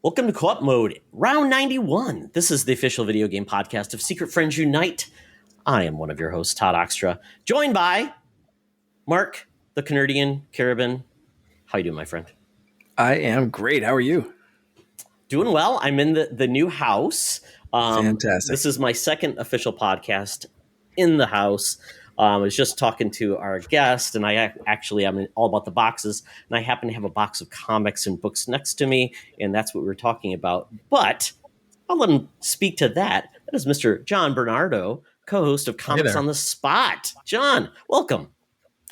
Welcome to Co-op Mode, round 91. This is the official video game podcast of Secret Friends Unite. I am one of your hosts, Todd Oxtra, joined by Mark, the Canadian Carabin. How you doing, my friend? I am great. How are you? Doing well. I'm in the new house. Fantastic. This is my second official podcast in the house. I was just talking to our guest, and I'm all about the boxes, and I happen to have a box of comics and books next to me, and that's what we were talking about. But I'll let him speak to that. That is Mr. John Bernardo, co-host of Comics on the Spot. John, welcome.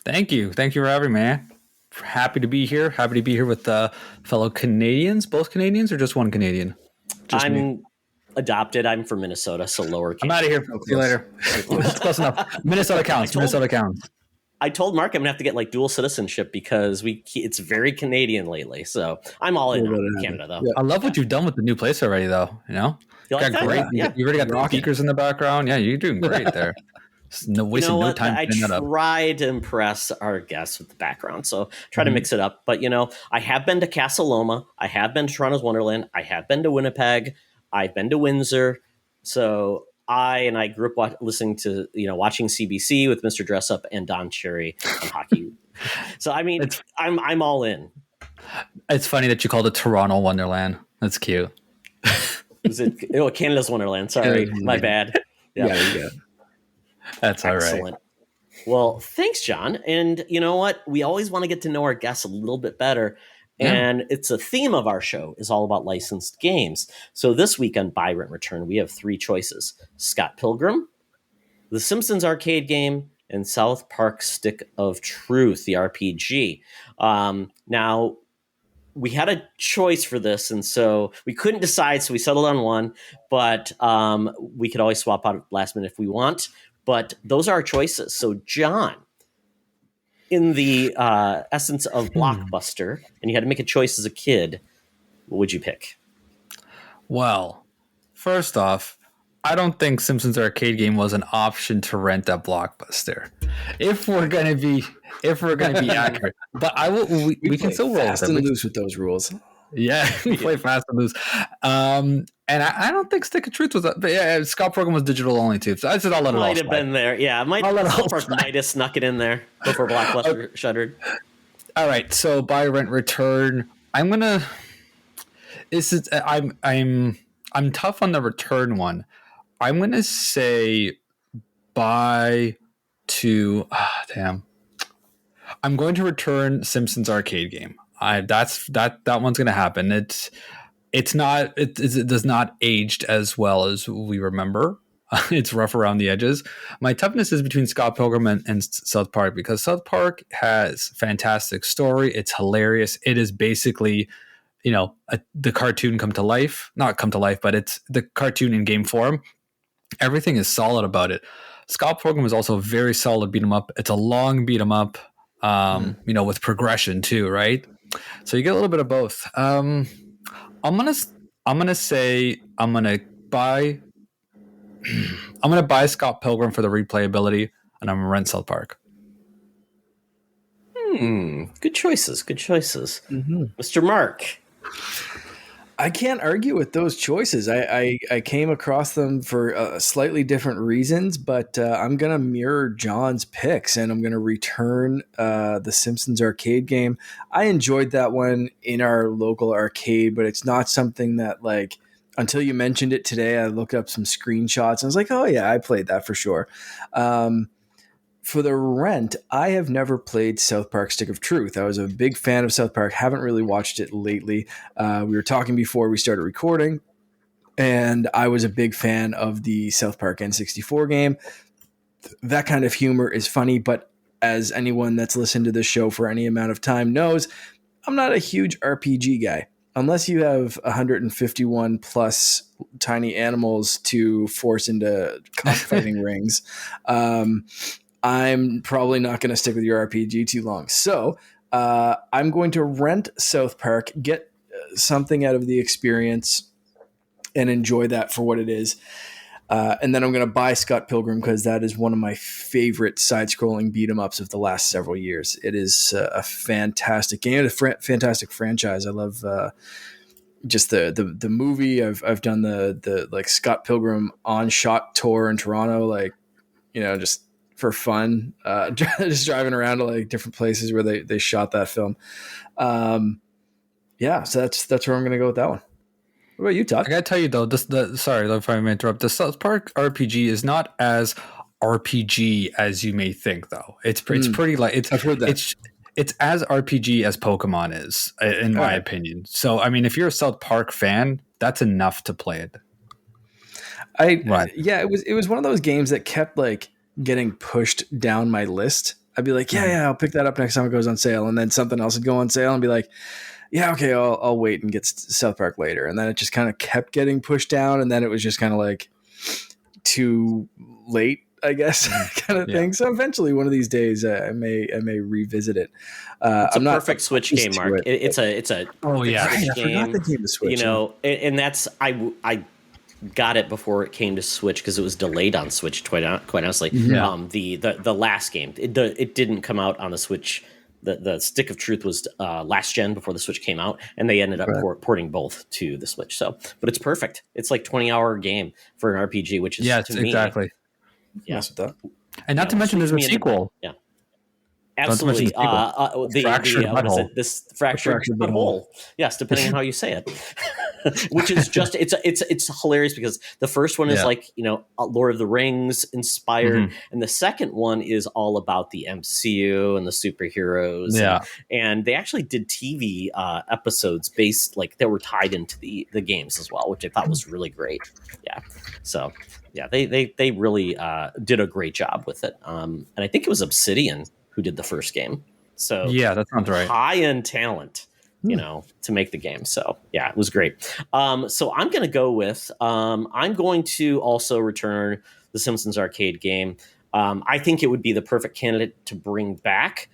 Thank you. Thank you for having me. Happy to be here. Happy to be here with fellow Canadians. Both Canadians or just one Canadian? I'm adopted. I'm from Minnesota, so lower. I'm out of here. See you later. It's close enough. Minnesota counts. Minnesota counts. I told Mark I'm gonna have to get like dual citizenship because it's very Canadian lately. So I'm all in on Canada though. Yeah. I love what you've done with the new place already, though. You know, you like got great. Yeah. You already got the speakers in the background. Yeah, you're doing great there. Wasting no time. I try to impress our guests with the background, so try to mix it up. But I have been to Casa Loma. I have been to Toronto's Wonderland. I have been to Winnipeg. I've been to Windsor. So I grew up listening to, watching CBC with Mr. Dressup and Don Cherry on hockey. So, I mean, I'm all in. It's funny that you called it Toronto Wonderland. That's cute. Is it Canada's Wonderland? Sorry, my bad. Yeah, there you go. That's all right. Excellent. Well, thanks, John. And you know what? We always want to get to know our guests a little bit better. Yeah. And it's a theme of our show is all about licensed games. So this week on Buy, Rent, Return, we have three choices: Scott Pilgrim, The Simpsons arcade game, and South Park Stick of Truth, the RPG. Now, we had a choice for this, and so we couldn't decide, so we settled on one. But we could always swap out at last minute if we want. But those are our choices. So, John, in the essence of Blockbuster, and you had to make a choice as a kid, what would you pick? Well, first off, I don't think Simpsons arcade game was an option to rent at Blockbuster. If we're gonna be accurate, but we can still roll fast and loose with those rules. Yeah, we play fast and loose. And I don't think Stick of Truth was but yeah, Scott Pilgrim was digital only too. So I said I'll let it might have been there. Yeah, might have snuck it in there before Blockbuster shuttered. All right, so Buy, Rent, Return. I'm tough on the return one. I'm gonna say buy to I'm going to return Simpsons arcade game. That one's gonna happen. It does not aged as well as we remember. It's rough around the edges. My toughness is between Scott Pilgrim and South Park, because South Park has fantastic story. It's hilarious. It is basically, the cartoon come to life. Not come to life, but it's the cartoon in game form. Everything is solid about it. Scott Pilgrim is also a very solid beat 'em up. It's a long beat 'em up, with progression too, right? So you get a little bit of both. I'm gonna buy Scott Pilgrim for the replayability, and I'm gonna rent South Park. Good choices. Mr. Mark. I can't argue with those choices. I came across them for slightly different reasons, but I'm going to mirror John's picks, and I'm going to return the Simpsons arcade game. I enjoyed that one in our local arcade, but it's not something that, until you mentioned it today, I looked up some screenshots, and I was like, oh yeah, I played that for sure. For the rent, I have never played South Park Stick of Truth. I was a big fan of South Park, haven't really watched it lately. We were talking before we started recording, and I was a big fan of the South Park N64 game. That kind of humor is funny, but as anyone that's listened to this show for any amount of time knows, I'm not a huge RPG guy. Unless you have 151 plus tiny animals to force into cockfighting rings, I'm probably not going to stick with your RPG too long. So I'm going to rent South Park, get something out of the experience, and enjoy that for what it is. And then I'm going to buy Scott Pilgrim because that is one of my favorite side-scrolling beat-em-ups of the last several years. It is a fantastic game, a fantastic franchise. I love just the movie. I've done the like Scott Pilgrim on shot tour in Toronto, like, just for fun, just driving around to like different places where they shot that film. So that's where I'm gonna go with that one. What about you, Todd? I gotta tell you though, sorry if I may interrupt. The South Park RPG is not as RPG as you may think, though. It's pretty like it's. I've heard that. It's as RPG as Pokemon is, in my opinion. So, I mean, if you're a South Park fan, that's enough to play it. It was one of those games that kept like getting pushed down my list. I'd be like, I'll pick that up next time it goes on sale, and then something else would go on sale, and be like, yeah, okay, I'll wait and get South Park later, and then it just kind of kept getting pushed down, and then it was just kind of like too late, I guess, kind of thing. So eventually, one of these days, I may revisit it. It's a perfect Switch game, Mark. It's a Switch game. I forgot the game to Switch. And that's I got it before it came to Switch because it was delayed on Switch. Quite honestly, the last game it didn't come out on the Switch. The Stick of Truth was last gen before the Switch came out, and they ended up porting both to the Switch. So, but it's perfect. It's like 20-hour game for an RPG, which is to me, exactly. Yeah, and not to mention there's a sequel. Yeah. Absolutely. This fractured butthole. Yes, depending on how you say it. Which is just it's hilarious because the first one is like, Lord of the Rings inspired, and the second one is all about the MCU and the superheroes. Yeah. And they actually did TV episodes based like that were tied into the games as well, which I thought was really great. Yeah. So yeah, they really did a great job with it. And I think it was Obsidian who did the first game. So yeah, that sounds right. High-end talent, to make the game. So yeah, it was great. So I'm going to go with, I'm going to also return the Simpsons arcade game. I think it would be the perfect candidate to bring back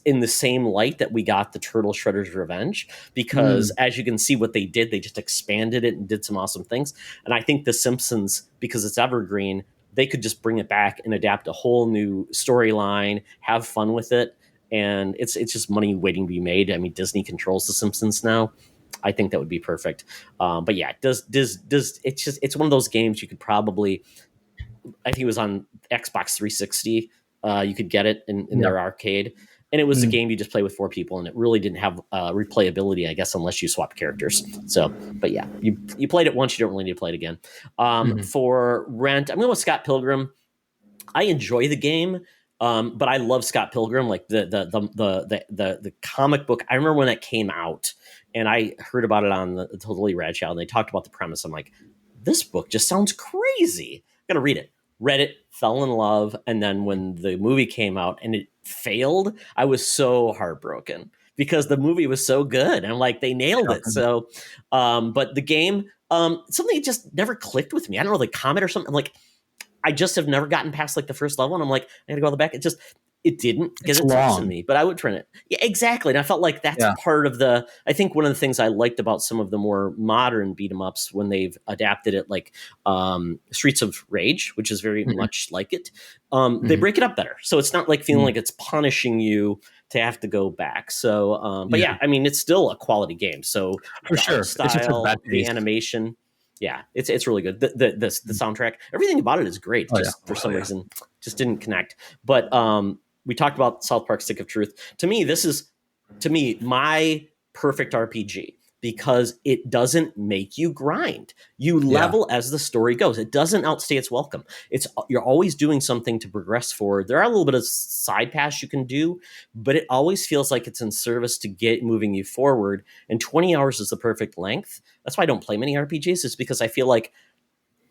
in the same light that we got the Turtle Shredder's Revenge, because as you can see what they did, they just expanded it and did some awesome things. And I think the Simpsons, because it's evergreen, they could just bring it back and adapt a whole new storyline, have fun with it. And it's just money waiting to be made. I mean, Disney controls the Simpsons now. I think that would be perfect. But yeah, it's one of those games you could probably, I think it was on Xbox 360. You could get it in their arcade. And it was a game you just play with 4 people, and it really didn't have replayability, I guess, unless you swap characters. So, but yeah, you played it once, you don't really need to play it again. For rent, I'm going with Scott Pilgrim. I enjoy the game, but I love Scott Pilgrim, like the comic book. I remember when that came out, and I heard about it on the Totally Rad Child, and they talked about the premise. I'm like, this book just sounds crazy. I'm gonna read it. Read it, fell in love, and then when the movie came out and it failed, I was so heartbroken because the movie was so good. And I'm like, they nailed it. So, but the game, something just never clicked with me. I don't know, the comet or something. Like, I just have never gotten past like the first level, and I'm like, I gotta go on the back. It didn't get its hooks in me, but I would turn it. Yeah, exactly. And I felt like that's part of I think one of the things I liked about some of the more modern beat 'em ups when they've adapted it, like Streets of Rage, which is very much like it. They break it up better. So it's not like feeling like it's punishing you to have to go back. So, but yeah, I mean, it's still a quality game. So for sure, style, the animation. Yeah, it's really good. The soundtrack, everything about it is great. For some reason, just didn't connect. But we talked about South Park Stick of Truth. To me, this is my perfect RPG because it doesn't make you grind. You level as the story goes. It doesn't outstay its welcome. You're always doing something to progress forward. There are a little bit of side paths you can do, but it always feels like it's in service to get moving you forward. And 20 hours is the perfect length. That's why I don't play many RPGs. It's because I feel like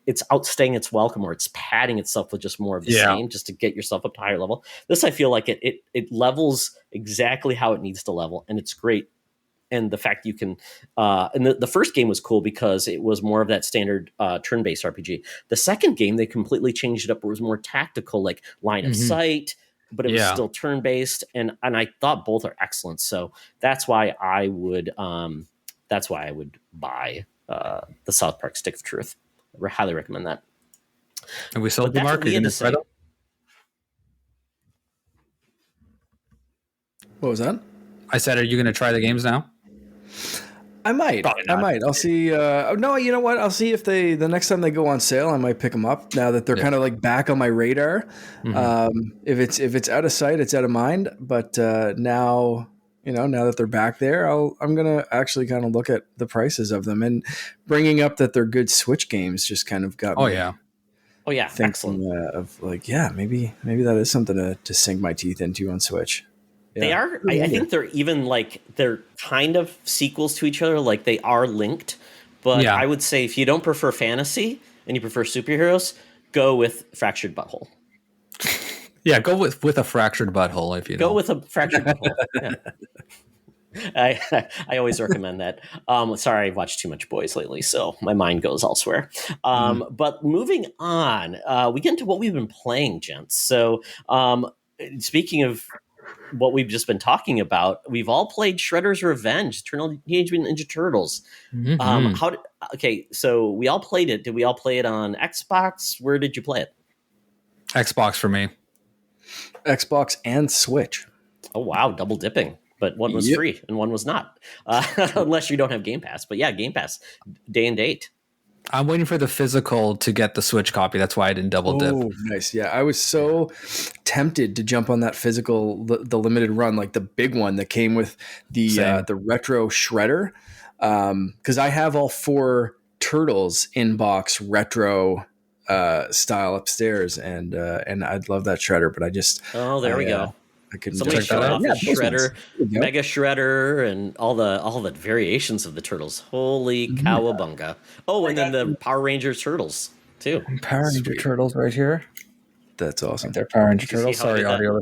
it's outstaying its welcome, or it's padding itself with just more of the same, just to get yourself up to a higher level. This, I feel like it levels exactly how it needs to level, and it's great. And the fact you can, and the first game was cool because it was more of that standard turn-based RPG. The second game, they completely changed it up. It was more tactical, like line of sight, but it was still turn-based. And I thought both are excellent. So that's why I would buy the South Park Stick of Truth. I highly recommend that. And we sold the market. What was that? I said, are you going to try the games now? I might. Probably I not. might. I'll see. No, you know what? I'll see if the next time they go on sale, I might pick them up. Now that they're Yeah. kind of like back on my radar. If it's out of sight, it's out of mind. But now, now that they're back there, I'm gonna actually kind of look at the prices of them. And bringing up that they're good Switch games just kind of got me. Oh yeah, Thinking excellent. of like, yeah, maybe that is something to sink my teeth into on Switch. Yeah. They are. I think they're even like they're kind of sequels to each other. Like they are linked, but Yeah. I would say if you don't prefer fantasy and you prefer superheroes, go with Fractured Butthole. Yeah, go with a fractured butthole if you Go know. with a Fractured Butthole. Yeah. I always recommend that. Sorry, I've watched too much Boys lately, so my mind goes elsewhere. But moving on, we get into what we've been playing, gents. So speaking of what we've just been talking about, we've all played Shredder's Revenge, Teenage Mutant Ninja Turtles. Mhm. Okay, so we all played it. Did we all play it on Xbox? Where did you play it? Xbox for me. Xbox and Switch. Oh wow, double dipping. But one was Yep. free and one was not, unless you don't have Game Pass. But yeah, Game Pass, day and date. I'm waiting for the physical to get the Switch copy. That's why I didn't double dip. Oh, nice. Yeah, I was so tempted to jump on that physical, the limited run, like the big one that came with the Same. retro shredder, because I have all 4 Turtles in box retro style upstairs, and I'd love that shredder, but I just There we go. I couldn't Somebody check that showed out. off Yeah, his those ones. Shredder, There you go. Mega Shredder, and all the variations of the Turtles. Holy cowabunga! Oh, and then the Power Rangers Turtles too. Power Ranger Sweet. Turtles right here. That's awesome. Right there, Power Ranger Did you see Turtles. how I Sorry, did that? audio.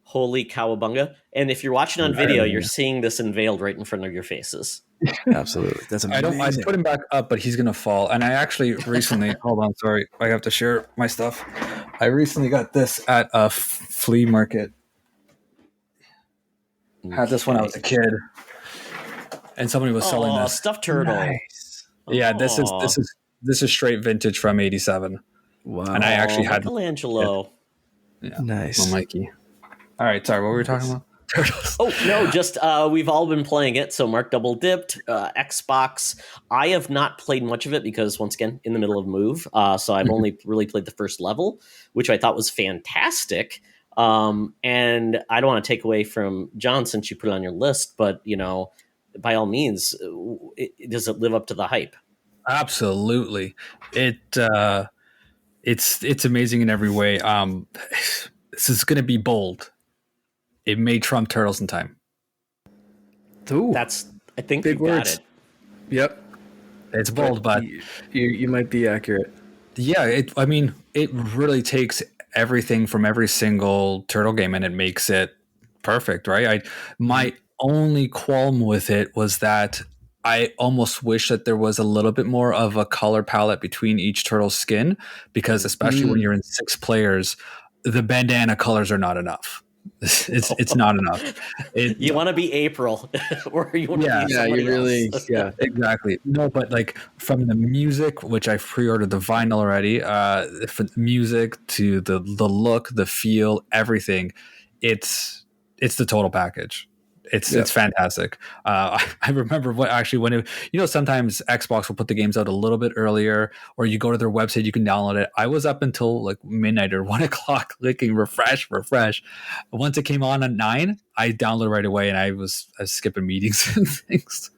Holy cowabunga! And if you're watching on video, you're seeing this unveiled right in front of your faces. Absolutely, that's I amazing. don't. I put him back up, but he's gonna fall. And I actually recently. Hold on, sorry. I have to share my stuff. I recently got this at a flea market. Had this when I was a kid, and somebody was selling this. Stuffed turtle. Nice. Yeah, this Aw. is straight vintage from '87, Wow. and I actually had Michelangelo. Nice. well, Mikey. All right, sorry. What were we talking about? Turtles. Oh no, just we've all been playing it. So Mark double dipped. Xbox. I have not played much of it because once again in the middle of move. So I've only really played the first level, which I thought was fantastic. And I don't want to take away from John since you put it on your list, but by all means, does it live up to the hype? Absolutely. It's amazing in every way. This is going to be bold. It may trump Turtles in Time. Ooh, I think big you got words. it. Yep. It's bold, but you might be accurate. yeah, it really takes everything from every single Turtle game and it makes it perfect, right? My only qualm with it was that I almost wish that there was a little bit more of a color palette between each turtle's skin, because especially when you're in 6 players, the bandana colors are not enough. It's not enough. You want to be April, or you want to be somebody else. Exactly. No, but like from the music, which I've pre-ordered the vinyl already, from the music to the look, the feel, everything, it's the total package. It's fantastic. I remember when sometimes Xbox will put the games out a little bit earlier, or you go to their website, you can download it. I was up until like midnight or 1:00 clicking refresh. Once it came on at 9, I downloaded right away, and I was skipping meetings and things.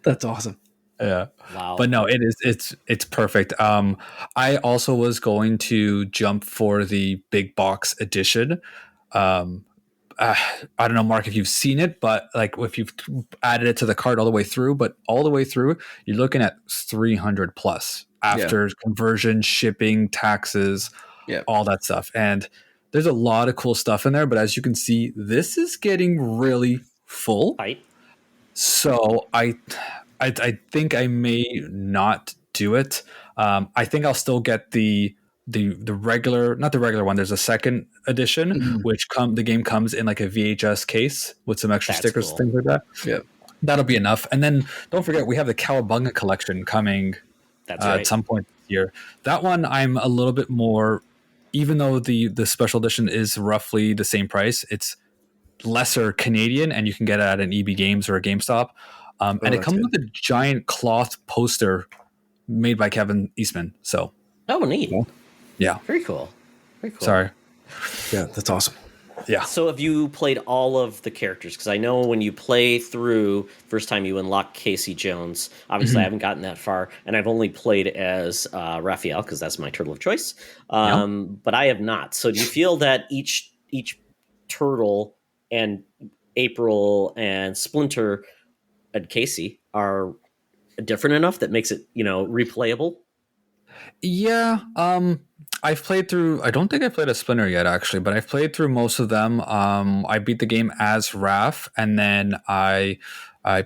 That's awesome. Yeah. Wow. But no, it's perfect. I also was going to jump for the big box edition. I don't know, Mark, if you've seen it, but like if you've added it to the cart all the way through, you're looking at 300 plus after conversion, shipping, taxes, all that stuff. And there's a lot of cool stuff in there, but as you can see, this is getting really full. Right. So I think I may not do it. I think I'll still get the regular, not the regular one. There's a second edition, which the game comes in like a VHS case with some extra stickers, cool. things like that. Yeah, that'll be enough. And then don't forget, we have the Cowabunga collection coming at some point this year. That one I'm a little bit more, even though the special edition is roughly the same price. It's lesser Canadian, and you can get it at an EB Games or a GameStop. And it that's comes good. with a giant cloth poster made by Kevin Eastman. So, Oh, neat. Yeah. yeah. Very cool. Very cool. Sorry. Yeah, that's awesome. Yeah. So have you played all of the characters? Because I know when you play through first time you unlock Casey Jones. Obviously, I haven't gotten that far, and I've only played as Raphael because that's my turtle of choice. But I have not. So do you feel that each turtle and April and Splinter and Casey are different enough that makes it replayable? Yeah, I've played through. I don't think I played a Splinter yet, actually, but I've played through most of them. I beat the game as Raph, and then I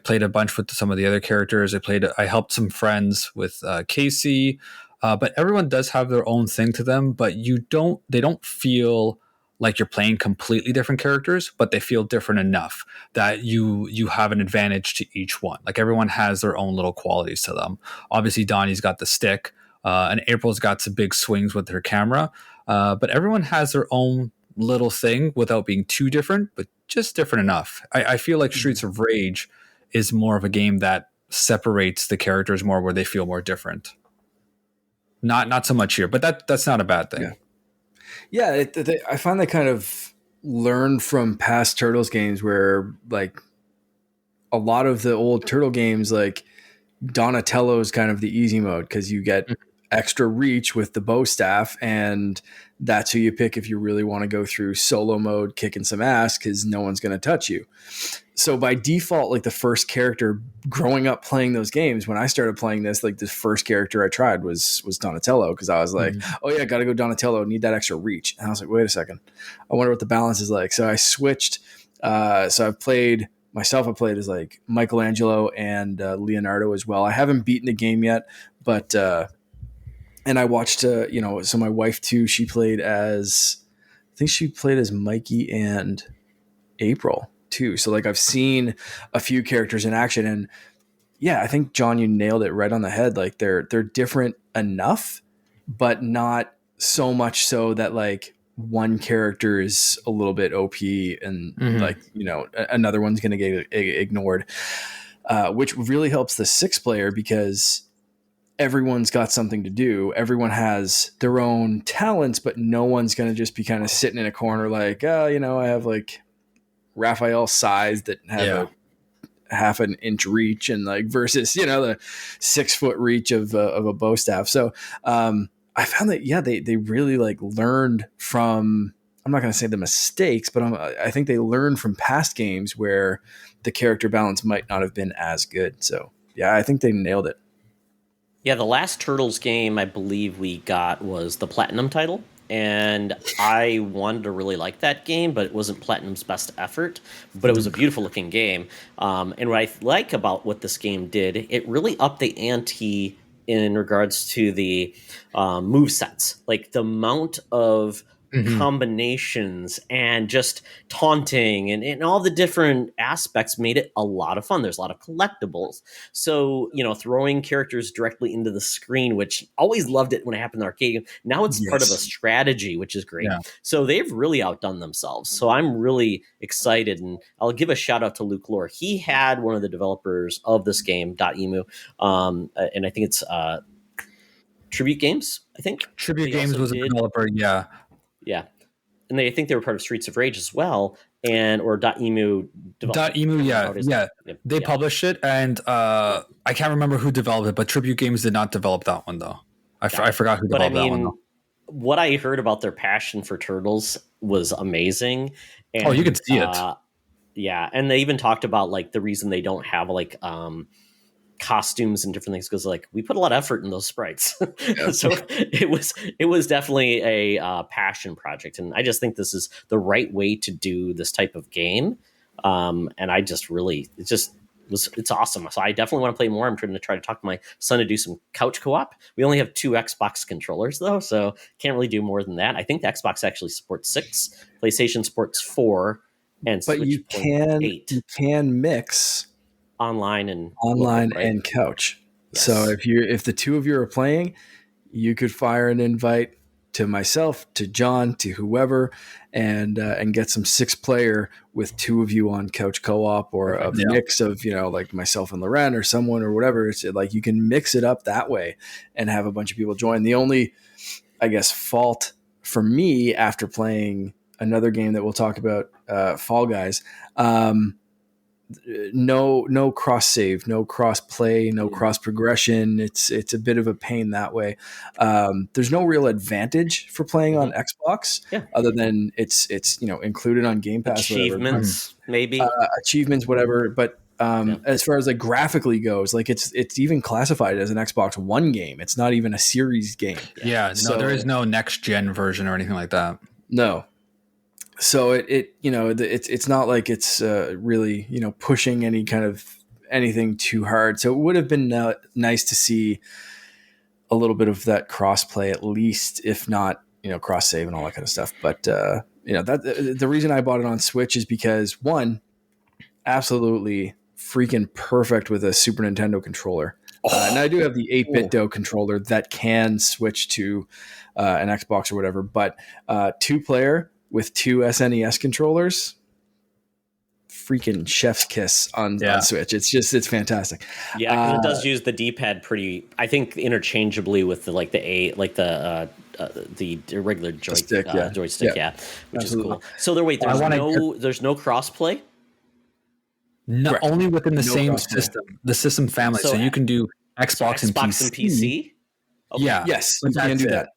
played a bunch with some of the other characters. I helped some friends with Casey, but everyone does have their own thing to them. But they don't feel like you're playing completely different characters, but they feel different enough that you have an advantage to each one. Like everyone has their own little qualities to them. Obviously, Donnie's got the stick. And April's got some big swings with her camera. But everyone has their own little thing without being too different, but just different enough. I feel like Streets of Rage is more of a game that separates the characters more, where they feel more different. Not so much here, but that's not a bad thing. Yeah, I find they kind of learn from past Turtles games where, like, a lot of the old Turtle games, like Donatello is kind of the easy mode because you get extra reach with the bow staff, and that's who you pick if you really want to go through solo mode kicking some ass because no one's going to touch you. So by default, like the first character growing up playing those games, when I started playing this, like the first character I tried was Donatello, because I was like, oh yeah, gotta go Donatello, need that extra reach. And I was like, wait a second, I wonder what the balance is like. So I switched. So I've played myself. I played as like Michelangelo and Leonardo as well. I haven't beaten the game yet, but and I watched so my wife too, she played as, I think she played as Mikey and April too. So like I've seen a few characters in action, and yeah, I think John, you nailed it right on the head. Like they're different enough, but not so much so that like one character is a little bit OP and like, another one's going to get ignored, which really helps the 6-player because everyone's got something to do. Everyone has their own talents, but no one's going to just be kind of sitting in a corner like, I have like Raphael size that have a half an inch reach, and like versus the 6-foot reach of a bow staff. So I found that they really like learned from, I'm not going to say the mistakes, but I think they learned from past games where the character balance might not have been as good. So yeah, I think they nailed it. Yeah, the last Turtles game I believe we got was the Platinum title. And I wanted to really like that game, but it wasn't Platinum's best effort. But it was a beautiful looking game. And what I like about what this game did, it really upped the ante in regards to the move sets. Like the amount of combinations and just taunting and all the different aspects made it a lot of fun. There's a lot of collectibles. So, throwing characters directly into the screen, which always loved it when it happened in the arcade. Now it's part of a strategy, which is great. Yeah. So they've really outdone themselves. So I'm really excited. And I'll give a shout out to Luke Lore. He had one of the developers of this game, .emu. And I think it's Tribute Games, I think. Tribute Games was a developer, yeah. Yeah. And I think they were part of Streets of Rage as well, or .emu. .emu, yeah. They published it, and I can't remember who developed it, but Tribute Games did not develop that one, though. I forgot who developed that one, though. What I heard about their passion for Turtles was amazing. And, you could see it. Yeah, and they even talked about, like, the reason they don't have, like, costumes and different things, because like we put a lot of effort in those sprites. So it was definitely a passion project, and I just think this is the right way to do this type of game. And I just really it's awesome. So I definitely want to play more. I'm trying to talk to my son to do some couch co-op. We only have 2 Xbox controllers though, so can't really do more than that. I think the Xbox actually supports 6, PlayStation supports 4, and but Switch you can 8. You can mix online and couch. Yes. So if the two of you are playing, you could fire an invite to myself, to John, to whoever, and get some 6-player with 2 of you on couch co-op, or a mix of, like myself and Loren or someone or whatever. It's like you can mix it up that way and have a bunch of people join. The only, I guess, fault for me after playing another game that we'll talk about, Fall Guys, no cross save, no cross play, no cross progression. It's a bit of a pain that way. There's no real advantage for playing on Xbox, other than it's included on Game Pass. Achievements, maybe achievements, whatever. But as far as like graphically goes, like it's even classified as an Xbox One game. It's not even a series game. So there is no next gen version or anything like that. No. So it's not like it's really pushing any kind of anything too hard. So it would have been nice to see a little bit of that crossplay at least, if not cross save and all that kind of stuff. But that the reason I bought it on Switch is because, one, absolutely freaking perfect with a Super Nintendo controller. And I do have the 8-bit DOE controller that can switch to an Xbox or whatever. But 2-player with 2 SNES controllers, freaking chef's kiss on Switch. It's fantastic. Yeah, because it does use the D-pad pretty, I think, interchangeably with the regular joystick, which Absolutely. is cool. So there's no crossplay? No, Correct. Only within the same crossplay. system, the system family. So you can do Xbox and PC. Okay. Yeah. Yes, you can do that.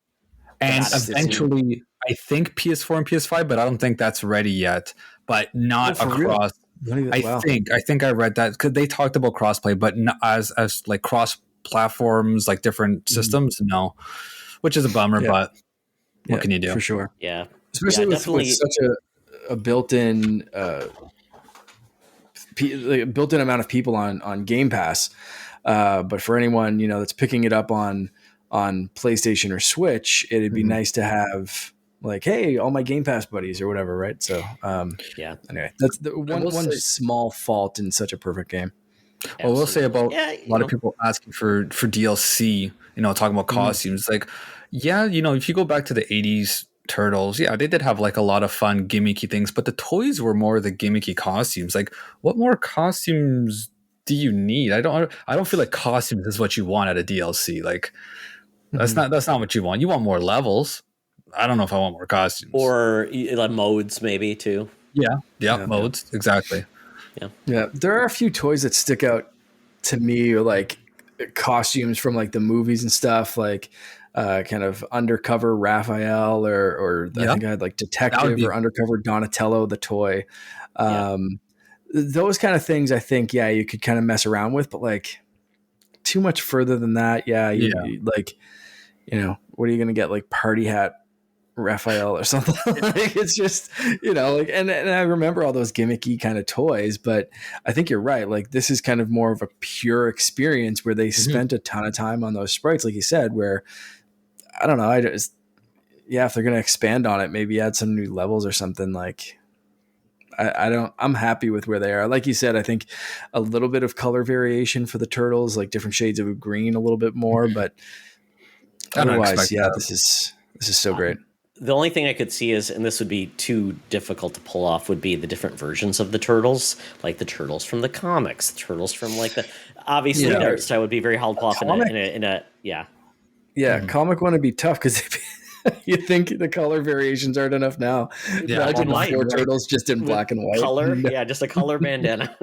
And eventually, I think PS4 and PS5, but I don't think that's ready yet. But not across. I think I read that because they talked about crossplay, but not as like cross platforms, like different systems. No, which is a bummer. But what can you do? For sure. Yeah, especially with such a built-in built-in amount of people on Game Pass. But for anyone that's picking it up on PlayStation or Switch, it'd be nice to have like, hey, all my Game Pass buddies or whatever, right? So anyway, that's the one small fault in such a perfect game. Well, we'll say about a lot of people asking for DLC, talking about costumes. Like, if you go back to the 80s Turtles, they did have like a lot of fun gimmicky things, but the toys were more the gimmicky costumes. Like, what more costumes do you need? I don't feel like costumes is what you want at a DLC. Like, that's not what you want. You want more levels. I don't know if I want more costumes or modes, maybe too. Yeah, modes, exactly. Yeah. There are a few toys that stick out to me, like costumes from like the movies and stuff, like kind of undercover Raphael, or I think I had like detective or undercover Donatello, the toy. Those kind of things, I think, you could kind of mess around with, but like too much further than that. Like, what are you going to get? Like party hat Raphael or something. Like, it's just, like, and I remember all those gimmicky kind of toys, but I think you're right. Like, this is kind of more of a pure experience where they spent a ton of time on those sprites, like you said, where I don't know. if they're going to expand on it, maybe add some new levels or something. Like, I'm happy with where they are. Like you said, I think a little bit of color variation for the turtles, like different shades of green, a little bit more, but otherwise, this is so great. The only thing I could see is, and this would be too difficult to pull off, would be the different versions of the turtles, like the turtles from the comics, the turtles from like the obviously the art style would be very hard to pull off in a comic one would be tough because you think the color variations aren't enough now. Imagine four turtles just in black and white. Color, just a color bandana.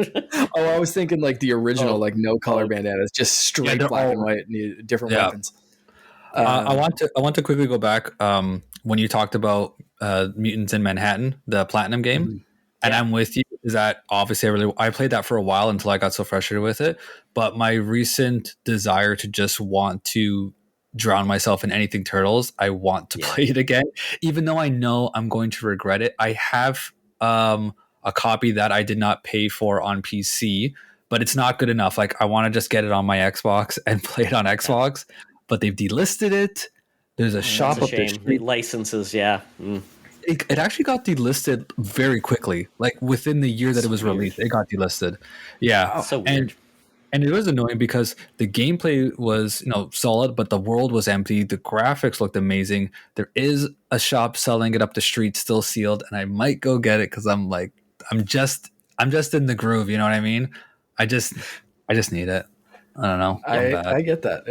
I was thinking like the original, like no color bandanas, just straight black and white, and different weapons. I want to quickly go back when you talked about Mutants in Manhattan, the Platinum game, and I'm with you. Is that obviously I played that for a while until I got so frustrated with it. But my recent desire to just want to drown myself in anything Turtles, I want to play it again, even though I know I'm going to regret it. I have a copy that I did not pay for on PC, but it's not good enough. Like, I want to just get it on my Xbox and play it on Xbox. But they've delisted it. There's a shop up there. The licenses, It actually got delisted very quickly. Like within the year that it was released, it got delisted. Yeah. So weird. And it was annoying because the gameplay was, solid, but the world was empty. The graphics looked amazing. There is a shop selling it up the street, still sealed, and I might go get it because I'm like, I'm just in the groove. You know what I mean? I just need it. I don't know. I'm bad. I get that.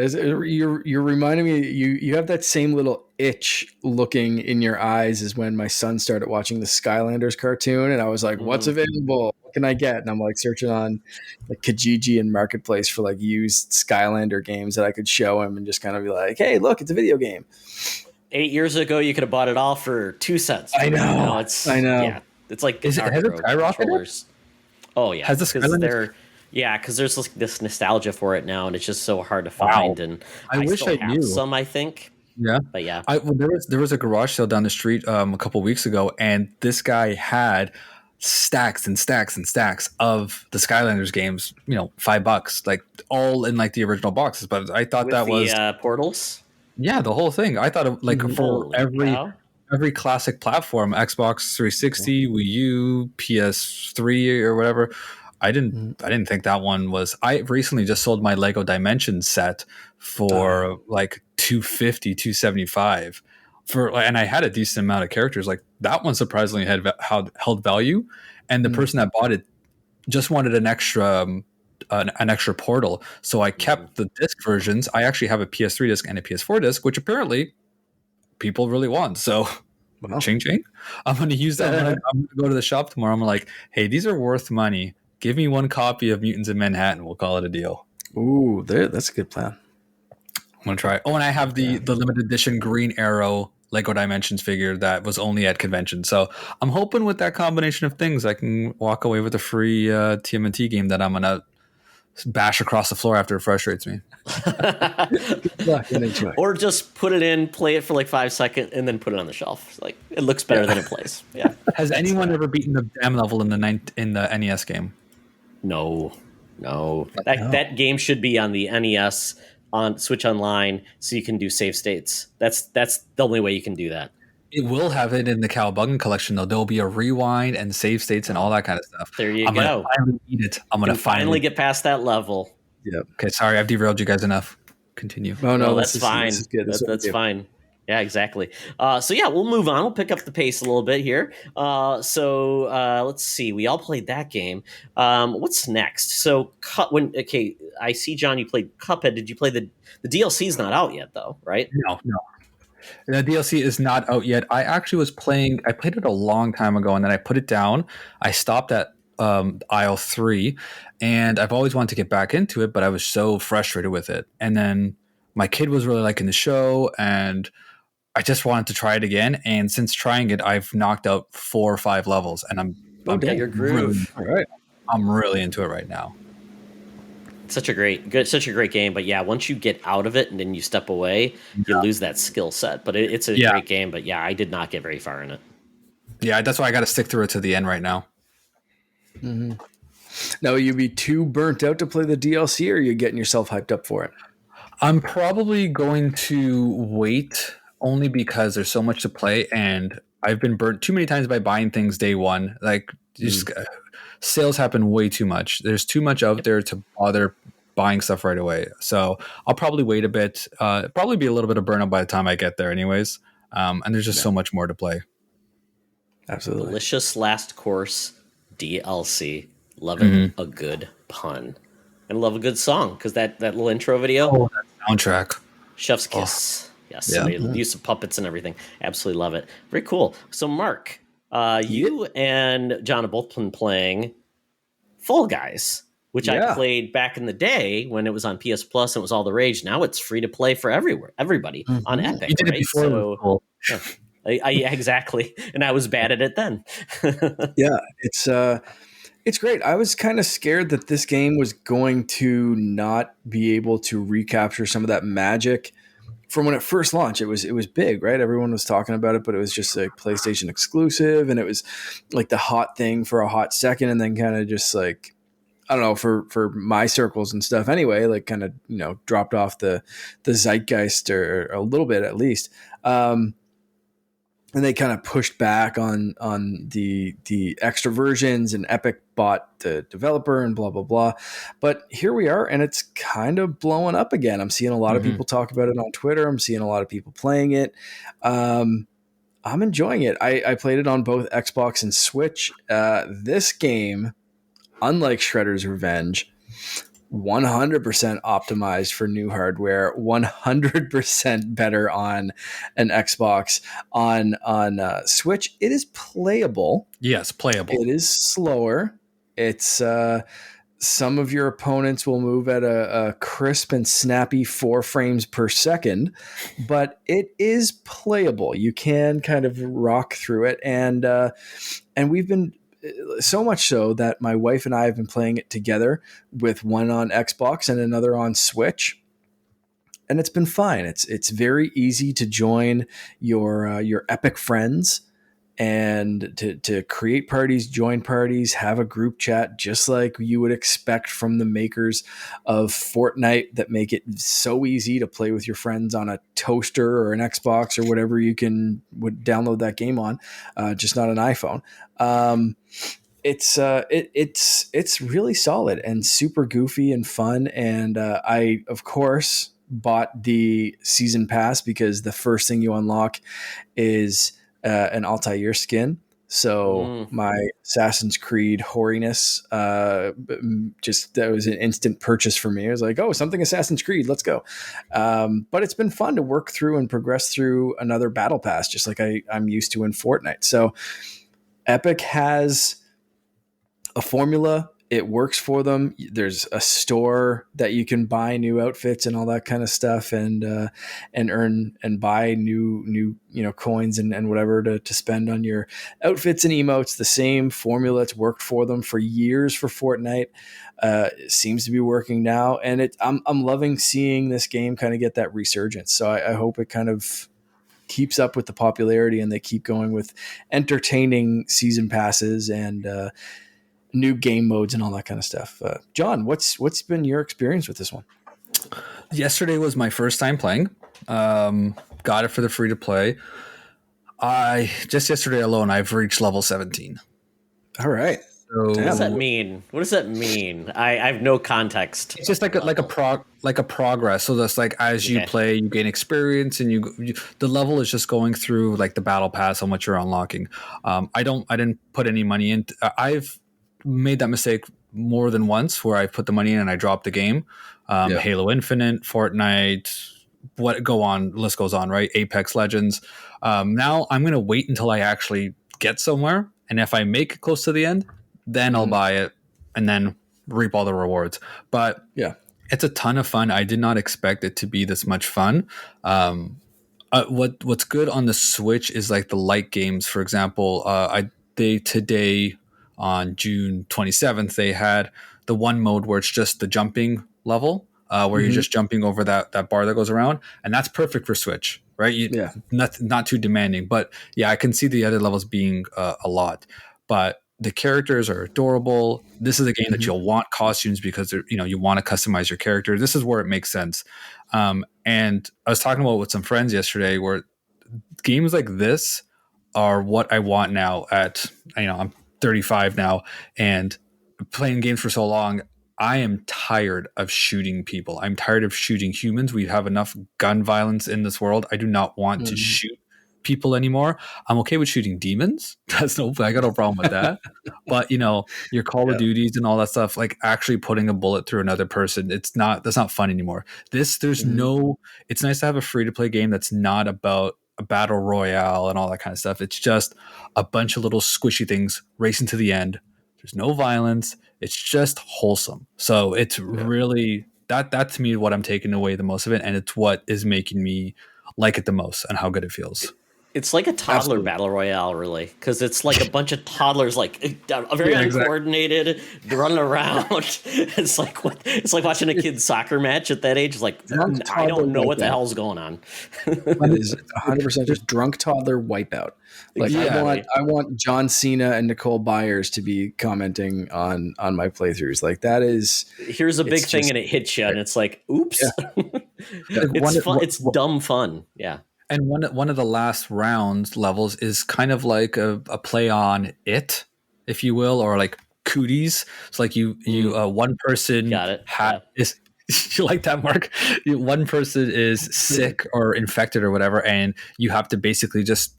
You're reminding me. You have that same little itch looking in your eyes as when my son started watching the Skylanders cartoon, and I was like, "What's available? What can I get?" And I'm like searching on like Kijiji and Marketplace for like used Skylander games that I could show him, and just kind of be like, "Hey, look, it's a video game." 8 years ago, you could have bought it all for 2 cents. I know. Now I know. Yeah, it's like Has it skyrocketed? Oh yeah, Has the Skylanders? Yeah, because there's this nostalgia for it now, and it's just so hard to find. And I wish still I have knew. some, I think. Yeah, but yeah, there was a garage sale down the street a couple weeks ago, and this guy had stacks and stacks and stacks of the Skylanders games. $5, like all in like the original boxes. But I thought with that the, was portals. Yeah, the whole thing. I thought of like for every classic platform, Xbox 360, Wii U, PS3 or whatever. I didn't think that one was. I recently just sold my Lego Dimensions set for like 250, 275 and I had a decent amount of characters. Like that one surprisingly held value, and the person that bought it just wanted an extra portal. So I kept the disc versions. I actually have a PS3 disc and a PS4 disc, which apparently people really want. So ching ching. I'm going to use that. I'm going to go to the shop tomorrow. I'm like, hey, these are worth money. Give me one copy of Mutants in Manhattan. We'll call it a deal. Ooh, that's a good plan. I'm going to try. Oh, and I have the limited edition Green Arrow Lego Dimensions figure that was only at convention. So I'm hoping with that combination of things, I can walk away with a free TMNT game that I'm going to bash across the floor after it frustrates me. Or just put it in, play it for like 5 seconds, and then put it on the shelf. It's like it looks better than it plays. Yeah. Has anyone ever beaten the dam level in the NES game? No. That game should be on the NES on Switch Online, so you can do save states. That's the only way you can do that. It will have it in the Cowabunga collection, though. There'll be a rewind and save states and all that kind of stuff. There you go. Gonna finally beat it. I'm going to finally get past that level. Yep. Okay, sorry, I've derailed you guys enough. Continue. Oh, no, that's fine. This is good. That's fine. Yeah, exactly. So yeah, we'll move on. We'll pick up the pace a little bit here. Let's see. We all played that game. What's next? So I see, John, you played Cuphead. Did you play the DLC's not out yet though, right? No. The DLC is not out yet. I actually was playing. I played it a long time ago, and then I put it down. I stopped at aisle 3, and I've always wanted to get back into it, but I was so frustrated with it. And then my kid was really liking the show, and I just wanted to try it again. And since trying it, I've knocked out 4 or 5 levels, and I'm your groove. All right, I'm really into it right now. Such a great game, but yeah, once you get out of it and then you step away, you lose that skill set. But it's a great game. But yeah, I did not get very far in it. Yeah, that's why I got to stick through it to the end right now. Mm-hmm. Now, will you be too burnt out to play the DLC, or are you getting yourself hyped up for it? I'm probably going to wait, only because there's so much to play, and I've been burnt too many times by buying things day one. Like, sales happen way too much. There's too much out there to bother buying stuff right away. So I'll probably wait a bit. Probably be a little bit of burnout by the time I get there, anyways. And there's just so much more to play. Absolutely. Delicious Last Course DLC. Loving a good pun. And love a good song, because that little intro video. Oh, that soundtrack. Chef's Kiss. Yes. Yeah. Use of puppets and everything. Absolutely love it. Very cool. So, Mark, you and John have both been playing Fall Guys, which I played back in the day when it was on PS Plus and it was all the rage. Now it's free to play for everybody on Epic. You did it before. So, cool. Exactly. And I was bad at it then. Yeah, it's great. I was kind of scared that this game was going to not be able to recapture some of that magic from when it first launched. It was big, right? Everyone was talking about it, but it was just a PlayStation exclusive, and it was like the hot thing for a hot second, and then kind of just like, I don't know, for my circles and stuff anyway, like kind of, dropped off the zeitgeist or a little bit at least. and they kind of pushed back on the extra versions, and Epic bought the developer and blah blah blah. But here we are, and it's kind of blowing up again. I'm seeing a lot of people talk about it on Twitter. I'm seeing a lot of people playing it. I'm enjoying it. I played it on both Xbox and Switch. This game, unlike Shredder's Revenge, 100% optimized for new hardware, 100% better on an Xbox. On Switch, it is playable. Yes, playable. It is slower. It's some of your opponents will move at a crisp and snappy 4 frames per second, but it is playable. You can kind of rock through it, and we've been so much so that my wife and I have been playing it together, with one on Xbox and another on Switch, and it's been fine. It's very easy to join your Epic friends and to create parties, join parties, have a group chat, just like you would expect from the makers of Fortnite, that make it so easy to play with your friends on a toaster or an Xbox or whatever you would download that game on, just not an iPhone. It's really solid and super goofy and fun. And I, of course, bought the season pass because the first thing you unlock is an Altair skin. So my Assassin's Creed hoariness, that was an instant purchase for me. I was like, oh, something Assassin's Creed, let's go. But it's been fun to work through and progress through another battle pass, just like I'm used to in Fortnite. So Epic has a formula. It works for them. There's a store that you can buy new outfits and all that kind of stuff, and earn and buy new coins and whatever to spend on your outfits and emotes. The same formula that's worked for them for years for Fortnite seems to be working now, and I'm loving seeing this game kind of get that resurgence. So I hope it kind of keeps up with the popularity, and they keep going with entertaining season passes and new game modes and all that kind of stuff. John, what's been your experience with this one? Yesterday was my first time playing. Got it for the free to play. Just yesterday alone, I've reached level 17. All right. So, what does that mean? What does that mean? I have no context. It's just like a progress. So that's like as you play, you gain experience, and the level is just going through like the battle pass on what you're unlocking. I didn't put any money in. I've made that mistake more than once where I put the money in and I dropped the game. Halo Infinite, Fortnite, list goes on, right? Apex Legends. Now I'm going to wait until I actually get somewhere. And if I make it close to the end, then I'll buy it and then reap all the rewards. But it's a ton of fun. I did not expect it to be this much fun. What's good on the Switch is like the light games. For example, today on June 27th, they had the one mode where it's just the jumping level, where you're just jumping over that bar that goes around. And that's perfect for Switch, right? Not too demanding. But yeah, I can see the other levels being a lot. But the characters are adorable. This is a game that you'll want costumes because you want to customize your character. This is where it makes sense. And I was talking about with some friends yesterday where games like this are what I want now I'm 35 now, and playing games for so long, I am tired of shooting people. I'm tired of shooting humans. We have enough gun violence in this world. I do not want to shoot people anymore. I'm okay with shooting demons. I got no problem with that. But your Call of Duties and all that stuff, like actually putting a bullet through another person, that's not fun anymore. It's nice to have a free to play game that's not about a battle royale and all that kind of stuff. It's just a bunch of little squishy things racing to the end. There's no violence. It's just wholesome. So it's really that to me what I'm taking away the most of it, and it's what is making me like it the most and how good it feels. It's like a toddler battle royale, really, because it's like a bunch of toddlers, like very uncoordinated, running around. It's like watching a kid's soccer match at that age. It's like I don't know what the hell's going on. It is 100% just drunk toddler wipeout. Like I want John Cena and Nicole Byers to be commenting on my playthroughs. Like that is here's a big thing and it hits you, and it's like, oops. It's fun. It's dumb fun. Yeah. And one of the last rounds levels is kind of like a play on It, if you will, or like Cooties. It's like you one person Got it. Yeah. is you like that, Mark? One person is sick or infected or whatever, and you have to basically just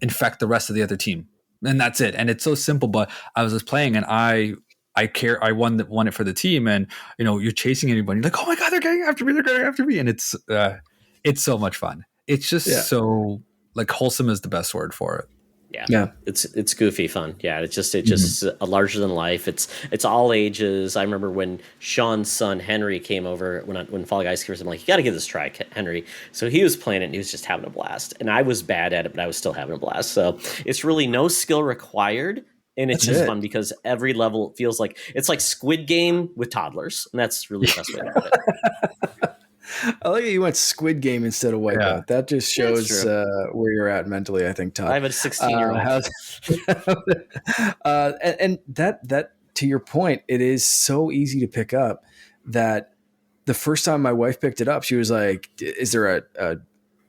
infect the rest of the other team, and that's it. And it's so simple. But I was just playing, and I won it for the team, and you're chasing anybody. You're like, oh my god, they're getting after me, and it's so much fun. It's just so like wholesome is the best word for it. Yeah. It's goofy fun. Yeah, it's just a larger than life. It's all ages. I remember when Sean's son Henry came over when Fall Guys came over, I'm like, you got to give this a try, Henry. So he was playing it and he was just having a blast. And I was bad at it, but I was still having a blast. So it's really no skill required. And it's just fun because every level feels like it's like Squid Game with toddlers. And that's really the best way to put it. I like that you went Squid Game instead of Wipeout. Yeah. That just shows where you're at mentally, I think, Todd. I have a 16-year-old. And that to your point, it is so easy to pick up that the first time my wife picked it up, she was like, is there a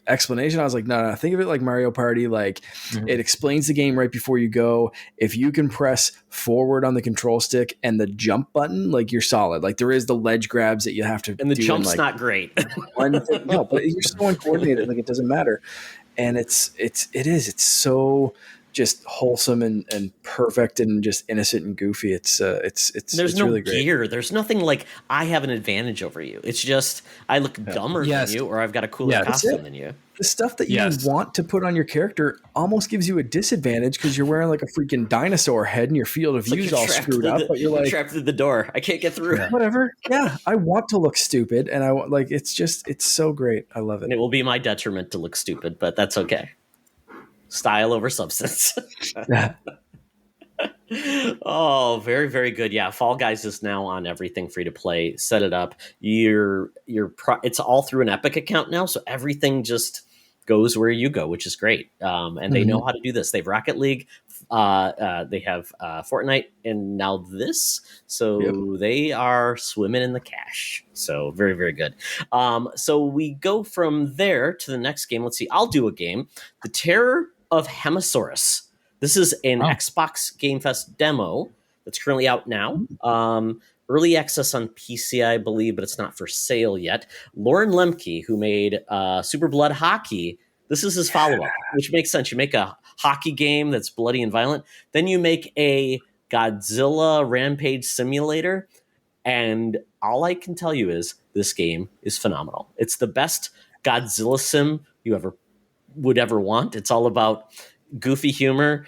explanation? I was like, no, think of it like Mario Party. Like it explains the game right before you go. If you can press forward on the control stick and the jump button, like you're solid. Like there is the ledge grabs that you have to and the do jump's like not great. no, but you're so uncoordinated, like it doesn't matter. And it's so just wholesome and perfect and just innocent and goofy. It's there's no really great. gear. There's nothing like I have an advantage over you. It's just I look dumber than you, or I've got a cooler costume than you. The stuff that you want to put on your character almost gives you a disadvantage because you're wearing like a freaking dinosaur head and your field of view is all screwed up. But you're like trapped through the door. I can't get through. Whatever. Yeah, I want to look stupid, and I want like it's so great. I love it. And it will be my detriment to look stupid, but that's okay. Style over substance. Oh, very, very good. Yeah, Fall Guys is now on everything free to play. Set it up. It's all through an Epic account now, so everything just goes where you go, which is great. And they know how to do this. They have Rocket League, they have Fortnite, and now this. So they are swimming in the cash. So very, very good. So we go from there to the next game. Let's see. I'll do a game. The Terror of Hemasaurus. This is an Xbox Game Fest demo that's currently out now. Early access on PC, I believe, but it's not for sale yet. Lauren Lemke, who made Super Blood Hockey, this is his follow-up, which makes sense. You make a hockey game that's bloody and violent. Then you make a Godzilla Rampage simulator. And all I can tell you is this game is phenomenal. It's the best Godzilla sim you would ever want. It's all about goofy humor.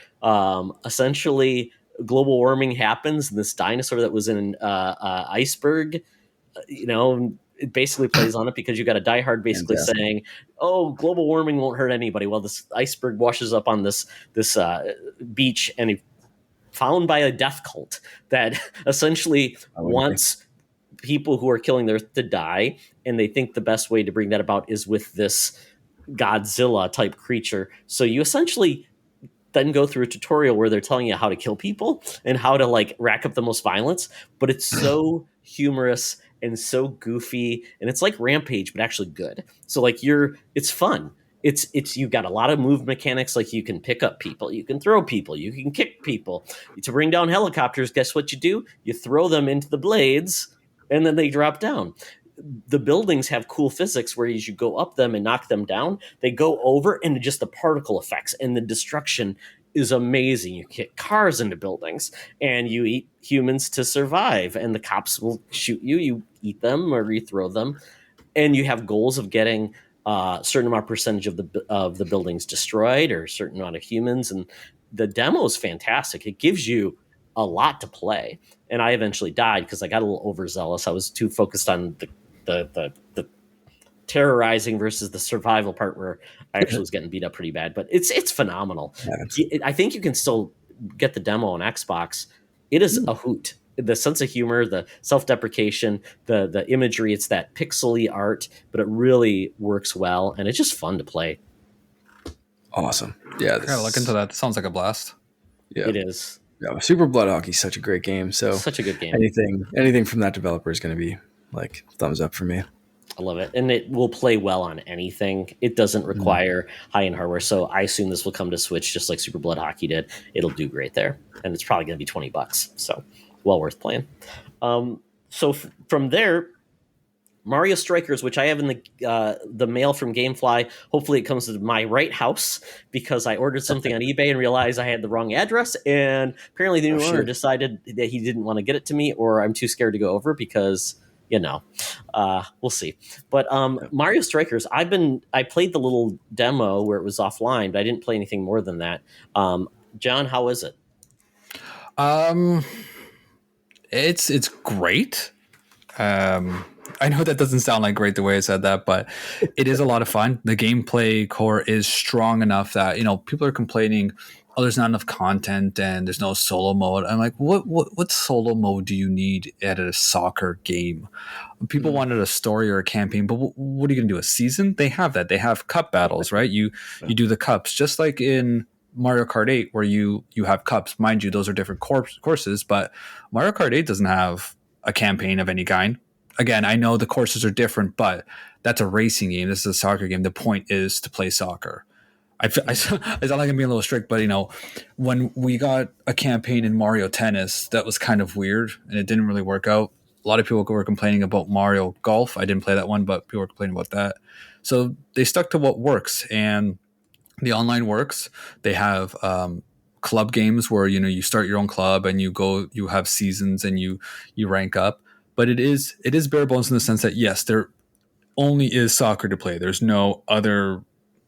Essentially, global warming happens, and this dinosaur that was in an iceberg, it basically plays on it because you got a diehard basically saying, "Oh, global warming won't hurt anybody." Well, this iceberg washes up on this beach, and found by a death cult that essentially wants people who are killing the Earth to die, and they think the best way to bring that about is with this Godzilla type creature. So you essentially then go through a tutorial where they're telling you how to kill people and how to like rack up the most violence, but it's so humorous and so goofy, and it's like Rampage but actually good. So like it's fun. It's you've got a lot of move mechanics, like you can pick up people, you can throw people, you can kick people. To bring down helicopters, guess what you do? You throw them into the blades and then they drop down. The buildings have cool physics where as you go up them and knock them down, they go over, and just the particle effects and the destruction is amazing. You kick cars into buildings and you eat humans to survive, and the cops will shoot you. You eat them or you throw them, and you have goals of getting a certain amount of percentage of the buildings destroyed or a certain amount of humans. And the demo is fantastic. It gives you a lot to play. And I eventually died because I got a little overzealous. I was too focused on the terrorizing versus the survival part where I actually was getting beat up pretty bad. But it's phenomenal. I think you can still get the demo on Xbox. It is a hoot. The sense of humor, the self-deprecation, the imagery, it's that pixely art, but it really works well, and it's just fun to play. Awesome. Yeah. Gotta look into that. Sounds like a blast. Yeah. It is. Yeah, Super Blood Hockey is such a great game. So such a good game. Anything from that developer is going to be like thumbs up for me. I love it. And it will play well on anything. It doesn't require high-end hardware. So I assume this will come to Switch just like Super Blood Hockey did. It'll do great there. And it's probably going to be $20. So well worth playing. From there, Mario Strikers, which I have in the mail from GameFly. Hopefully, it comes to my right house because I ordered something on eBay and realized I had the wrong address. And apparently, the new owner decided that he didn't want to get it to me, or I'm too scared to go over because we'll see. But Mario Strikers, I played the little demo where it was offline, but I didn't play anything more than that. John, how is it? It's great. I know that doesn't sound like great the way I said that, but it is a lot of fun. The gameplay core is strong enough that, people are complaining, oh, there's not enough content and there's no solo mode. I'm like, what solo mode do you need at a soccer game? People wanted a story or a campaign, but what are you going to do? A season? They have that. They have cup battles, right? You do the cups, just like in Mario Kart 8 where you have cups. Mind you, those are different courses, but Mario Kart 8 doesn't have a campaign of any kind. Again, I know the courses are different, but that's a racing game. This is a soccer game. The point is to play soccer. I sound like I'm being a little strict, but when we got a campaign in Mario Tennis, that was kind of weird and it didn't really work out. A lot of people were complaining about Mario Golf. I didn't play that one, but people were complaining about that. So they stuck to what works, and the online works. They have club games where you start your own club and you have seasons and you rank up. But it is bare bones in the sense that yes, there only is soccer to play. There's no other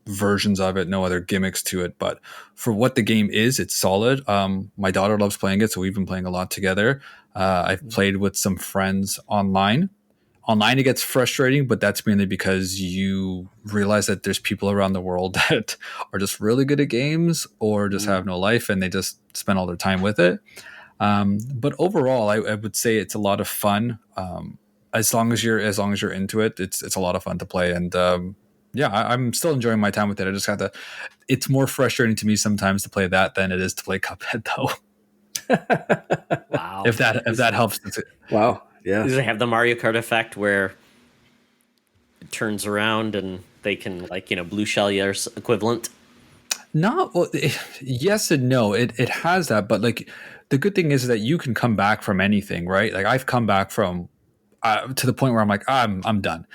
versions of it, no other gimmicks to it. But for what the game is, it's solid. My daughter loves playing it, so we've been playing a lot together. I've played with some friends online. Online, it gets frustrating, but that's mainly because you realize that there's people around the world that are just really good at games or just have no life, and they just spend all their time with it. But overall, I would say it's a lot of fun. As long as you're into it, it's a lot of fun to play. And I'm still enjoying my time with it. I just it's more frustrating to me sometimes to play that than it is to play Cuphead, though. Wow. If that helps. Wow. Yeah. Does it have the Mario Kart effect where it turns around and they can blue shell your equivalent? Not well, yes and no. It has that, but the good thing is that you can come back from anything, right? Like I've come back from to the point where I'm like, I'm done.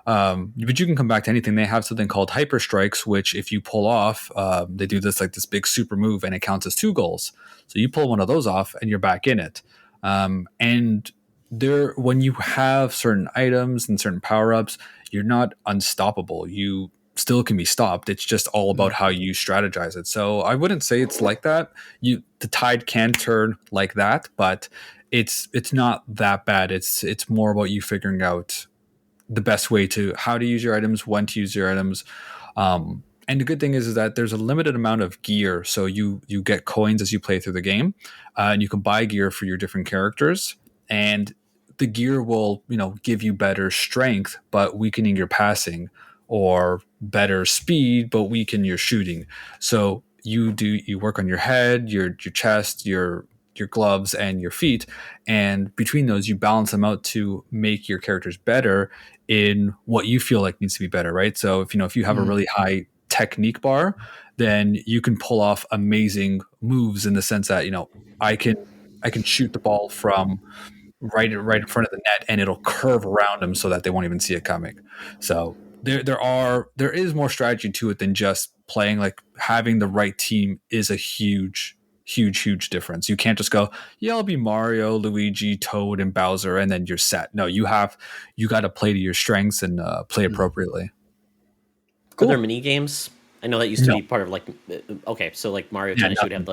But you can come back to anything. They have something called hyper strikes, which if you pull off, they do this big super move and it counts as 2 goals. So you pull one of those off and you're back in it. And when you have certain items and certain power-ups, you're not unstoppable. You still can be stopped. It's just all about how you strategize it. So I wouldn't say it's like that. The tide can turn like that, but it's not that bad. It's more about you figuring out the best way to how to use your items, when to use your items. And the good thing is that there's a limited amount of gear. So you get coins as you play through the game, and you can buy gear for your different characters. And the gear will, give you better strength, but weakening your passing, or better speed, but weaken your shooting. So you work on your head, your chest, your gloves, and your feet, and between those you balance them out to make your characters better in what you feel like needs to be better, right? So if you have a really high technique bar, then you can pull off amazing moves in the sense that I can shoot the ball from right in front of the net and it'll curve around them so that they won't even see it coming. So there is more strategy to it than just playing. Having the right team is a huge difference. You can't just go, yeah, I'll be Mario, Luigi, Toad, and Bowser, and then you're set. No, you got to play to your strengths and play appropriately. Cool. Are there mini games? I know that used to be part of Mario Tennis, you would have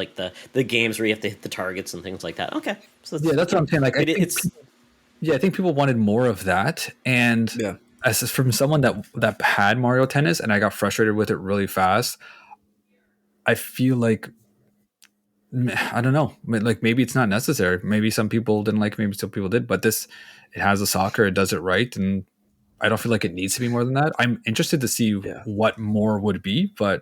the games where you have to hit the targets and things like that. Okay, so that's what I'm saying. I think people wanted more of that, and as from someone that had Mario Tennis and I got frustrated with it really fast, I feel like, I don't know, maybe it's not necessary. Maybe some people didn't like it, maybe some people did, but it has a soccer, it does it right, and I don't feel like it needs to be more than that. I'm interested to see what more would be, but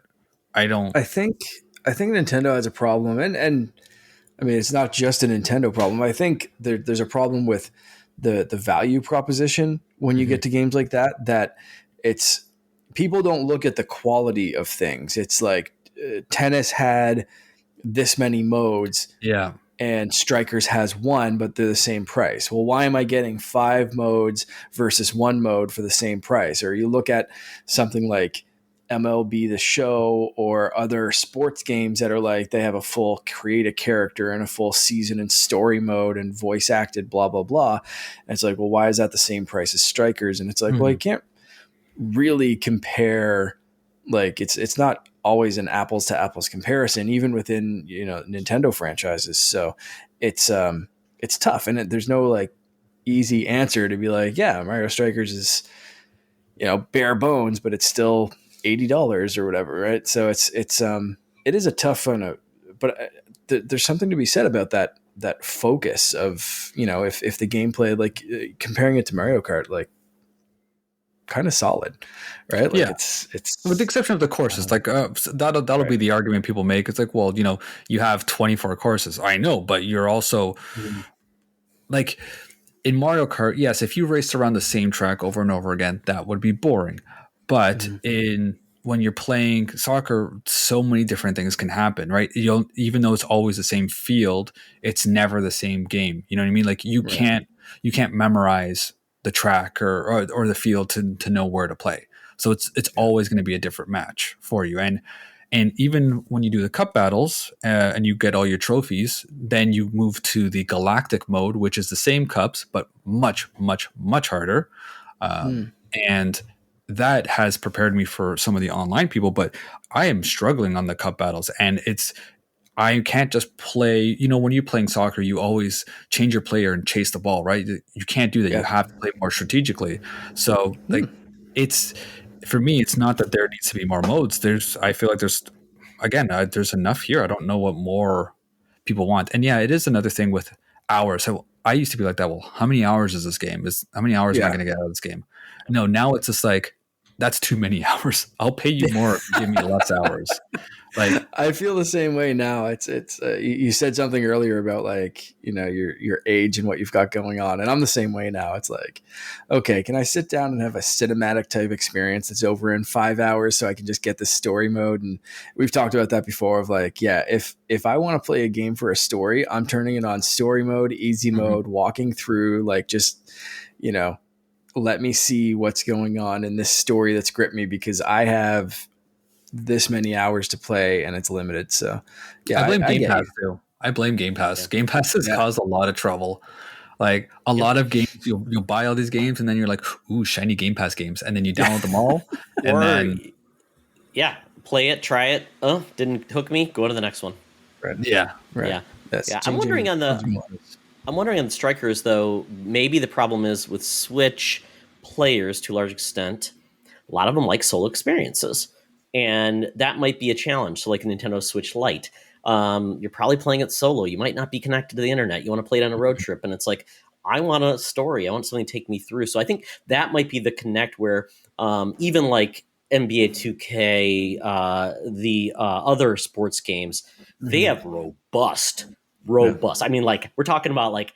I don't. I think Nintendo has a problem, and I mean, it's not just a Nintendo problem. I think there's a problem with the value proposition when you get to games like that it's people don't look at the quality of things. It's like tennis had this many modes Yeah. and Strikers has one, but they're the same price. Well, why am I getting 5 modes versus 1 mode for the same price? Or you look at something like MLB The Show or other sports games that are like they have a full create a character and a full season and story mode and voice acted, blah, blah, blah. And it's like, well, why is that the same price as Strikers? And it's like, well, you can't really compare. Like it's not always an apples to apples comparison, even within Nintendo franchises. So it's tough, and there's no like easy answer to be like, yeah, Mario Strikers is bare bones, but it's still $80 or whatever, right? So it is a tough one, but there's something to be said about that focus of if the gameplay, like comparing it to Mario Kart, like kind of solid, right? Like it's with the exception of the courses, like that'll be the argument people make. It's like, well, you have 24 courses. I know, but you're also like in Mario Kart. Yes, if you raced around the same track over and over again, that would be boring. But when you're playing soccer, so many different things can happen, right? Even though it's always the same field, it's never the same game. You know what I mean? Like you can't memorize the track or the field to know where to play. So it's always going to be a different match for you. And even when you do the cup battles and you get all your trophies, then you move to the galactic mode, which is the same cups, but much, much, much harder. And that has prepared me for some of the online people, but I am struggling on the cup battles, and I can't just play, when you're playing soccer, you always change your player and chase the ball, right? You can't do that. You have to play more strategically. So for me, it's not that there needs to be more modes. I feel like there's enough here. I don't know what more people want. And yeah, it is another thing with hours. So I used to be like that. Well, how many hours is this game? How many hours am I going to get out of this game? No, now it's just like, that's too many hours. I'll pay you more if you give me less hours. Like I feel the same way now. It's you said something earlier about like, your age and what you've got going on. And I'm the same way now. It's like, okay, can I sit down and have a cinematic type experience that's over in 5 hours so I can just get the story mode? And we've talked about that before of like, yeah, if I want to play a game for a story, I'm turning it on story mode, easy mode, walking through, like just, let me see what's going on in this story that's gripped me because I have this many hours to play and it's limited. So yeah, I blame Game Pass too. I blame Game Pass. Yeah. Game Pass has caused a lot of trouble. Like a lot of games, you'll buy all these games and then you're like, ooh, shiny Game Pass games. And then you download them all. And then play it, try it. Oh, didn't hook me. Go to the next one. Right. Yeah. Right. Yeah. I'm wondering on the Strikers though, maybe the problem is with Switch players to a large extent, a lot of them like solo experiences. And that might be a challenge. So like a Nintendo Switch Lite, you're probably playing it solo. You might not be connected to the internet. You want to play it on a road trip. And it's like, I want a story. I want something to take me through. So I think that might be the connect where even like NBA 2K, the other sports games, they have robust. I mean, like we're talking about like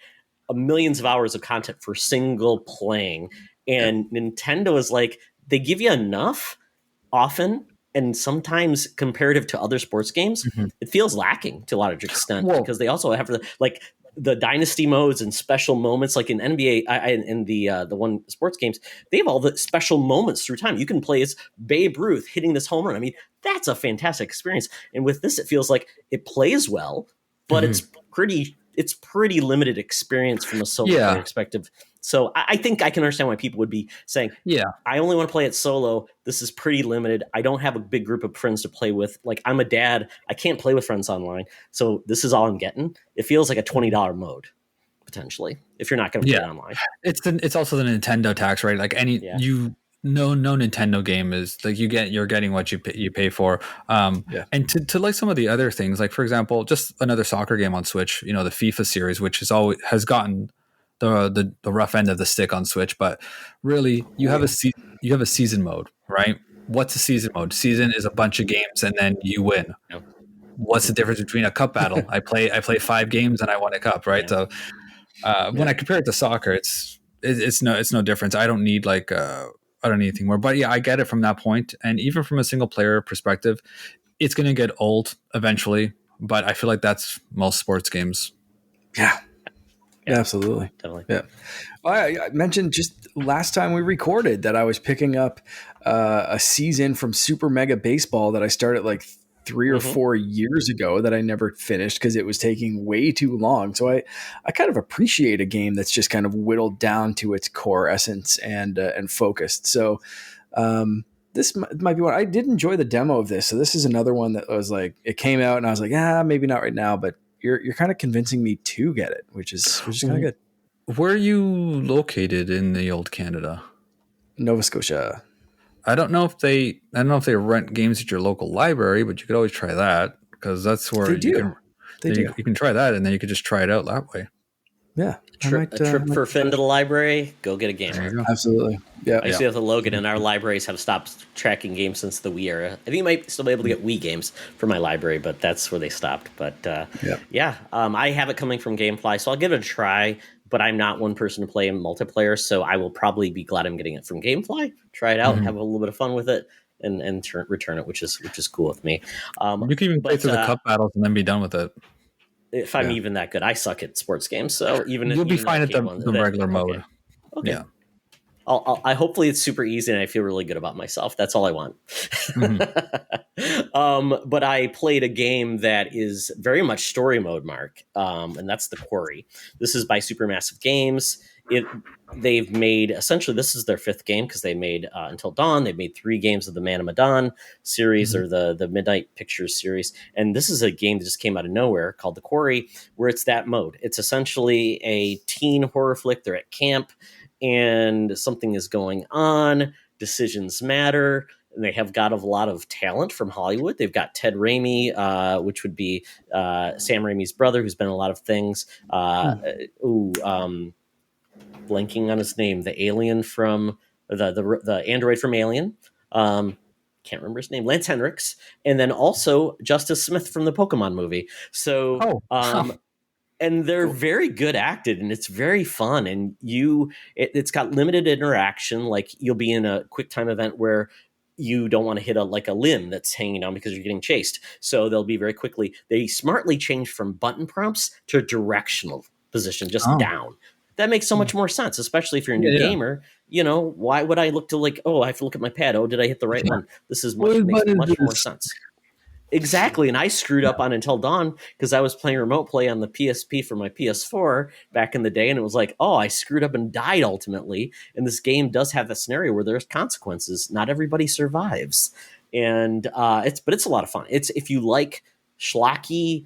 millions of hours of content for single playing. And Nintendo is like, they give you enough often. And sometimes comparative to other sports games, it feels lacking to a large extent because they also have the dynasty modes and special moments like in NBA in the one sports games, they have all the special moments through time. You can play as Babe Ruth hitting this home run. I mean, that's a fantastic experience. And with this, it feels like it plays well, but it's pretty limited experience from a solo player perspective. So I think I can understand why people would be saying, I only want to play it solo. This is pretty limited. I don't have a big group of friends to play with. Like I'm a dad. I can't play with friends online. So this is all I'm getting. It feels like a $20 mode potentially if you're not going to play it online. It's also the Nintendo tax, right? Like no Nintendo game is like you're getting what you pay for. And to like some of the other things, like for example, just another soccer game on Switch, the FIFA series, which has gotten the rough end of the stick on Switch, but really you have a season mode, right? What's a season mode? Season is a bunch of games and then you win. What's the difference between a cup battle? I play 5 games and I won a cup, right? So When I compare it to soccer, it's no difference. I don't need I don't need anything more. But yeah, I get it from that point, and even from a single player perspective, it's going to get old eventually. But I feel like that's most sports games. Yeah, absolutely. Definitely. Yeah. Well, I mentioned just last time we recorded that I was picking up a season from Super Mega Baseball that I started like 3 or 4 years ago that I never finished because it was taking way too long. So I kind of appreciate a game that's just kind of whittled down to its core essence and focused. So this might be one. I did enjoy the demo of this. So this is another one that was like, it came out and I was like, maybe not right now, but you're kind of convincing me to get it, which is kind of good. Where are you located in the old Canada? Nova Scotia. I don't know if they rent games at your local library, but you could always try that because that's where you can try that, and then you could just try it out that way. Yeah, a trip for Finn to the library. Go get a game. Absolutely. Yeah. I used to have the Logan, and our libraries have stopped tracking games since the Wii era. I think you might still be able to get Wii games for my library, but that's where they stopped. But I have it coming from GameFly, so I'll give it a try. But I'm not one person to play in multiplayer, so I will probably be glad I'm getting it from GameFly. Try it out, have a little bit of fun with it, and return it, which is cool with me. You can even play through the cup battles and then be done with it. If I'm even that good, I suck at sports games, so you'll be fine at the regular mode. Okay. Yeah. I hopefully it's super easy and I feel really good about myself. That's all I want. But I played a game that is very much story mode, Mark, and that's the Quarry. This is by Supermassive Games. They've made, essentially, this is their fifth game because they made Until Dawn. They've made 3 games of the Man of Medan series or the Midnight Pictures series. And this is a game that just came out of nowhere called The Quarry, where it's that mode. It's essentially a teen horror flick. They're at camp and something is going on. Decisions matter. And they have got a lot of talent from Hollywood. They've got Ted Raimi, which would be Sam Raimi's brother, who's been in a lot of things. Blanking on his name, the alien from the android from Alien. Can't remember his name. Lance Henricks, and then also Justice Smith from the Pokemon movie. So, and they're very good acted, and it's very fun. And it's got limited interaction. Like you'll be in a quick time event where you don't want to hit a limb that's hanging down because you're getting chased. So they'll be very quickly. They smartly changed from button prompts to directional position, just down. That makes so much more sense, especially if you're a new gamer. You know, why would I look to I have to look at my pad. Oh, did I hit the right one? This makes much more sense. Exactly. And I screwed up on Until Dawn because I was playing remote play on the PSP for my PS4 back in the day. And it was like, I screwed up and died ultimately. And this game does have that scenario where there's consequences. Not everybody survives. And it's a lot of fun. It's if you like schlocky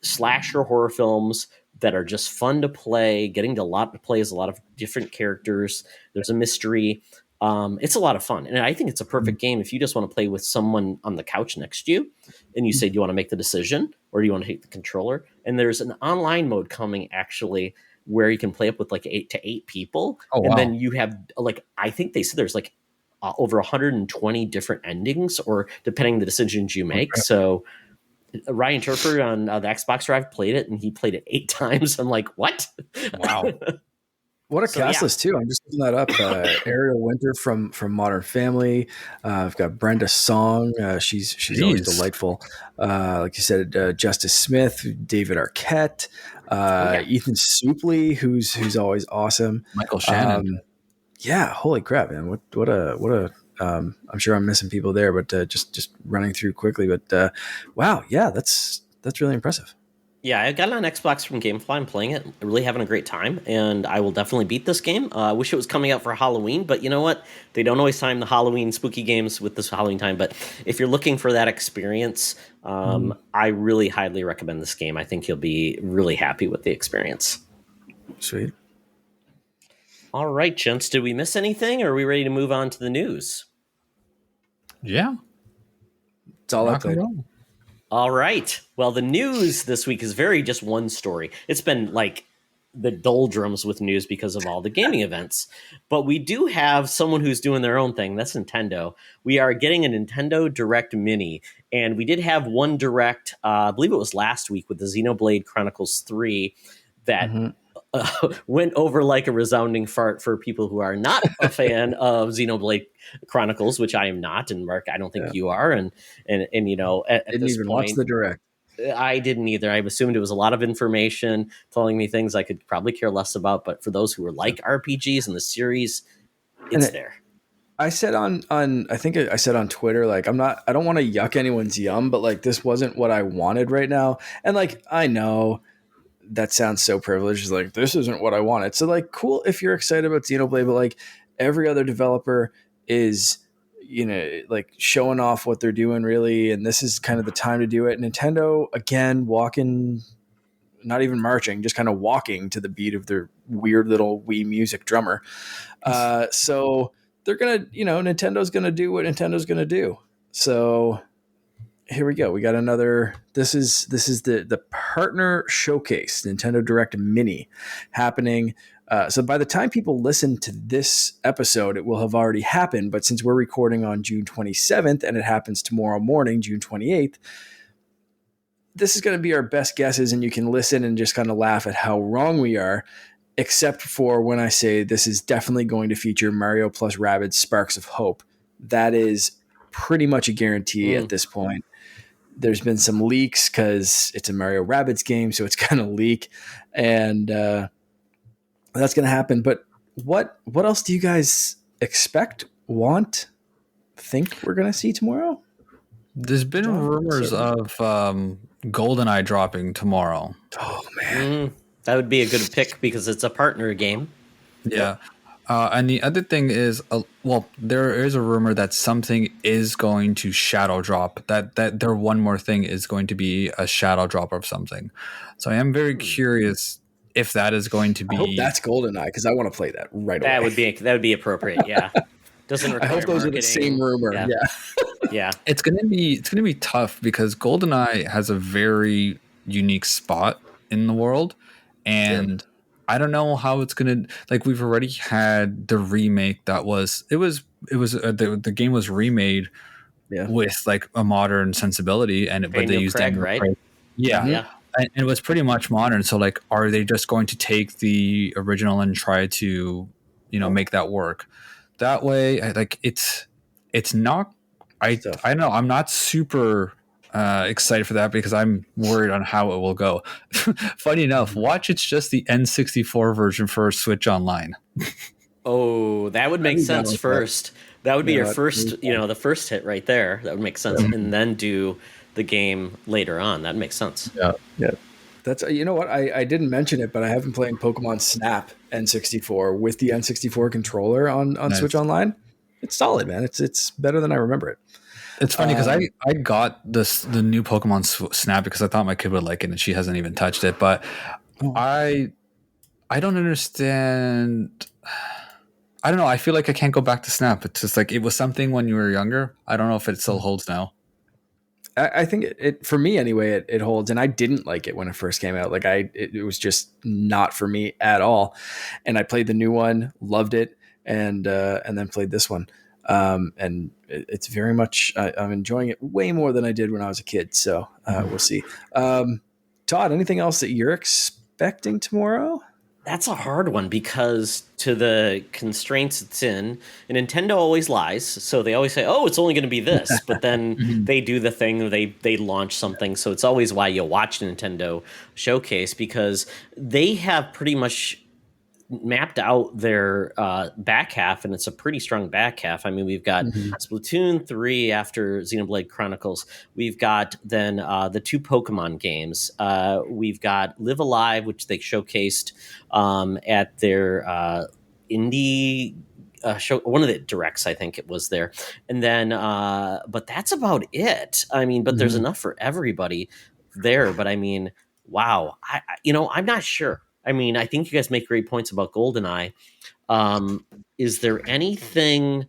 slasher horror films that are just fun to play, getting to play as a lot of different characters. There's a mystery. It's a lot of fun. And I think it's a perfect game if you just want to play with someone on the couch next to you and you say, do you want to make the decision or do you want to take the controller? And there's an online mode coming actually where you can play up with 8 to 8 people. And then you have I think they said there's over 120 different endings or depending the decisions you make. Okay. So Ryan Turford on the Xbox Drive played it and he played it 8 times. I'm like, what? Wow. What a cast list too! I'm just looking that up. Ariel Winter from Modern Family. I've got Brenda Song. She's always delightful. Like you said, Justice Smith, David Arquette, Ethan Suplee, who's always awesome. Michael Shannon. Holy crap, man! What a I'm sure I'm missing people there, but just running through quickly. But wow, yeah, that's really impressive. Yeah, I got it on Xbox from GameFly. I'm playing it. I'm really having a great time, and I will definitely beat this game. I wish it was coming out for Halloween, but you know what? They don't always time the Halloween spooky games with this Halloween time. But if you're looking for that experience, I really highly recommend this game. I think you'll be really happy with the experience. Sweet. All right, gents, did we miss anything, or are we ready to move on to the news? Yeah. It's all up there. All right. Well, the news this week is very just one story. It's been the doldrums with news because of all the gaming events. But we do have someone who's doing their own thing. That's Nintendo. We are getting a Nintendo Direct Mini. And we did have one Direct, I believe it was last week with the Xenoblade Chronicles 3 that went over like a resounding fart for people who are not a fan of Xenoblade Chronicles, which I am not, and Mark, I don't think you are, and you know, at Didn't this even watch point, the direct. I didn't either. I assumed it was a lot of information telling me things I could probably care less about, but for those who are like RPGs and the series, it's there. I said on I think I said on Twitter, like, I don't want to yuck anyone's yum, but like this wasn't what I wanted right now. And like I know that sounds so privileged. It's like, this isn't what I wanted. So like, cool if you're excited about Xenoblade, but like every other developer is, you know, like showing off what they're doing really, and this is kind of the time to do it. Nintendo again walking, not even marching, just kind of walking to the beat of their weird little Wii music drummer. So they're gonna, you know, Nintendo's gonna do what Nintendo's gonna do. So here we go. We got another. This is the partner showcase, Nintendo Direct Mini, happening. So by the time people listen to this episode, it will have already happened. But since we're recording on June 27th and it happens tomorrow morning, June 28th, this is going to be our best guesses, and you can listen and just kind of laugh at how wrong we are. Except for when I say this is definitely going to feature Mario plus Rabbids Sparks of Hope. That is pretty much a guarantee at this point. There's been some leaks because it's a Mario Rabbids game, so it's going to leak, and that's going to happen. But what else do you guys expect, want, think we're going to see tomorrow? There's been rumors of GoldenEye dropping tomorrow. Oh man. That would be a good pick because it's a partner game. Yeah. And the other thing is, well, there is a rumor that something is going to shadow drop. That their one more thing is going to be a shadow drop of something. So I am very curious if that is going to be. I hope that's GoldenEye because I want to play that right away. That would be appropriate. Yeah. Doesn't require I hope those marketing. are the same rumor. Yeah. Yeah. It's gonna be tough because GoldenEye has a very unique spot in the world, and I don't know how it's gonna, like, we've already had the remake that was the game was remade with like a modern sensibility, and but they used Craig, right? Yeah. And it was pretty much modern. So like, are they just going to take the original and try to, you know, make that work that way? It's not. I don't know. I'm not super excited for that because I'm worried on how it will go. Funny enough, watch it's just the N64 version for Switch Online. Oh, that would make sense first. That would be your first, you know, the first hit right there. That would make sense. And then do the game later on. That makes sense. Yeah. That's, you know what, I didn't mention it, but I have been playing Pokemon Snap N64 with the N64 controller on Switch Online. It's solid, man. It's better than I remember it. It's funny because I got the new Pokemon Snap because I thought my kid would like it, and she hasn't even touched it. But I don't understand. I don't know. I feel like I can't go back to Snap. It's just like it was something when you were younger. I don't know if it still holds now. I think it for me anyway. It holds, and I didn't like it when it first came out. Like it was just not for me at all. And I played the new one, loved it, and then played this one. And it's very much, I'm enjoying it way more than I did when I was a kid. So we'll see. Todd, anything else that you're expecting tomorrow? That's a hard one because to the constraints it's in, and Nintendo always lies. So they always say, oh, it's only going to be this. But then they do the thing, they launch something. So it's always why you watch Nintendo Showcase, because they have pretty much mapped out their back half, and it's a pretty strong back half. I mean, we've got Splatoon 3 after Xenoblade Chronicles. We've got then the two Pokemon games. We've got Live Alive, which they showcased at their indie show, one of the directs, I think it was there. And then, but that's about it. I mean, but there's enough for everybody there. But I mean, wow, I'm not sure. I mean, I think you guys make great points about GoldenEye. Is there anything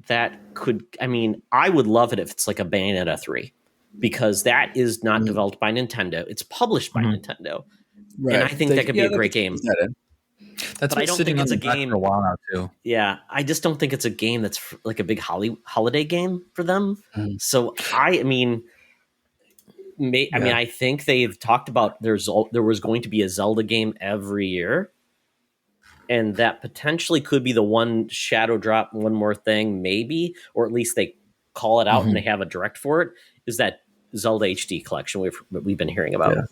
that could? I mean, I would love it if it's like a Bayonetta 3, because that is not developed by Nintendo. It's published by Nintendo, and I think that could be a great game. That's but I don't sitting think it's on a game for a while now too. Yeah, I just don't think it's a game that's like a big holiday game for them. So I mean. I mean, I think they've talked about there was going to be a Zelda game every year, and that potentially could be the one shadow drop, one more thing, maybe, or at least they call it out and they have a direct for it, is that Zelda HD collection we've been hearing about. Yeah.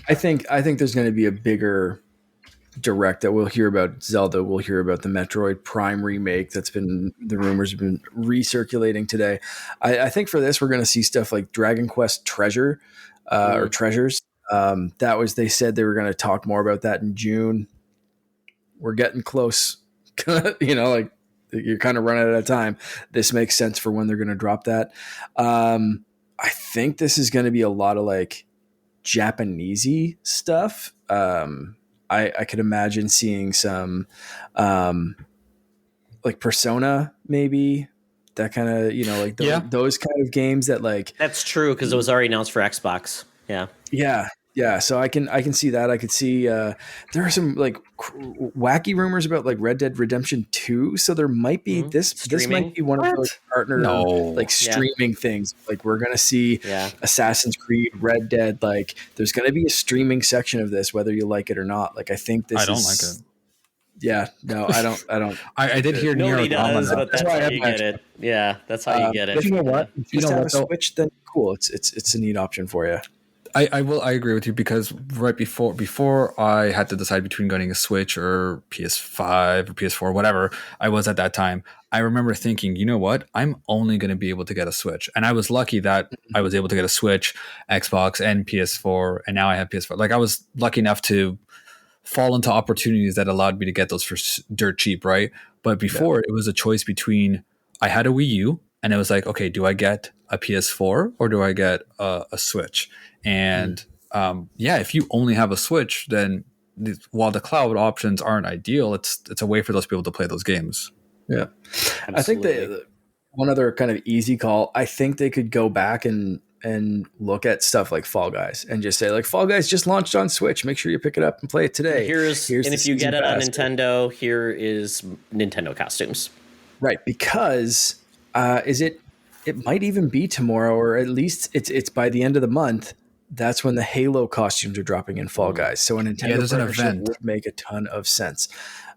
I think there's going to be a bigger direct that we'll hear about Zelda. We'll hear about the Metroid Prime remake the rumors have been recirculating today. I think for this, we're going to see stuff like Dragon Quest Treasure or Treasures. They said they were going to talk more about that in June. We're getting close. Like you're kind of running out of time. This makes sense for when they're going to drop that. I think this is going to be a lot of like Japanesey stuff. I could imagine seeing some like Persona, maybe that kind of, those kind of games that like. That's true, because it was already announced for Xbox. Yeah. Yeah. So I can see that. I could see there are some like wacky rumors about like Red Dead Redemption 2. So there might be this might be one of those partner streaming things. Like we're gonna see Assassin's Creed, Red Dead. Like there's gonna be a streaming section of this, whether you like it or not. Like I think this. I don't like it. Yeah, no, I don't. I did hear nobody does, but that's how you get it. Yeah, that's how you get it. But you know what? If you have a Switch, then cool. It's a neat option for you. I agree with you, because right before I had to decide between getting a Switch or PS5 or PS4, whatever I was at that time, I remember thinking, you know what, I'm only going to be able to get a Switch. And I was lucky that I was able to get a Switch, Xbox, and PS4, and now I have PS4. Like I was lucky enough to fall into opportunities that allowed me to get those for dirt cheap, right? But before it was a choice between, I had a Wii U, and it was like, okay, do I get a PS4 or do I get a Switch? And if you only have a Switch, then while the cloud options aren't ideal, it's a way for those people to play those games. Yeah, absolutely. I think one other kind of easy call. I think they could go back and look at stuff like Fall Guys and just say like, Fall Guys just launched on Switch. Make sure you pick it up and play it today. Here's and if you get it on Nintendo, here is Nintendo costumes. Right, because it might even be tomorrow, or at least it's by the end of the month. That's when the Halo costumes are dropping in Fall Guys. So a Nintendo partnership would make a ton of sense.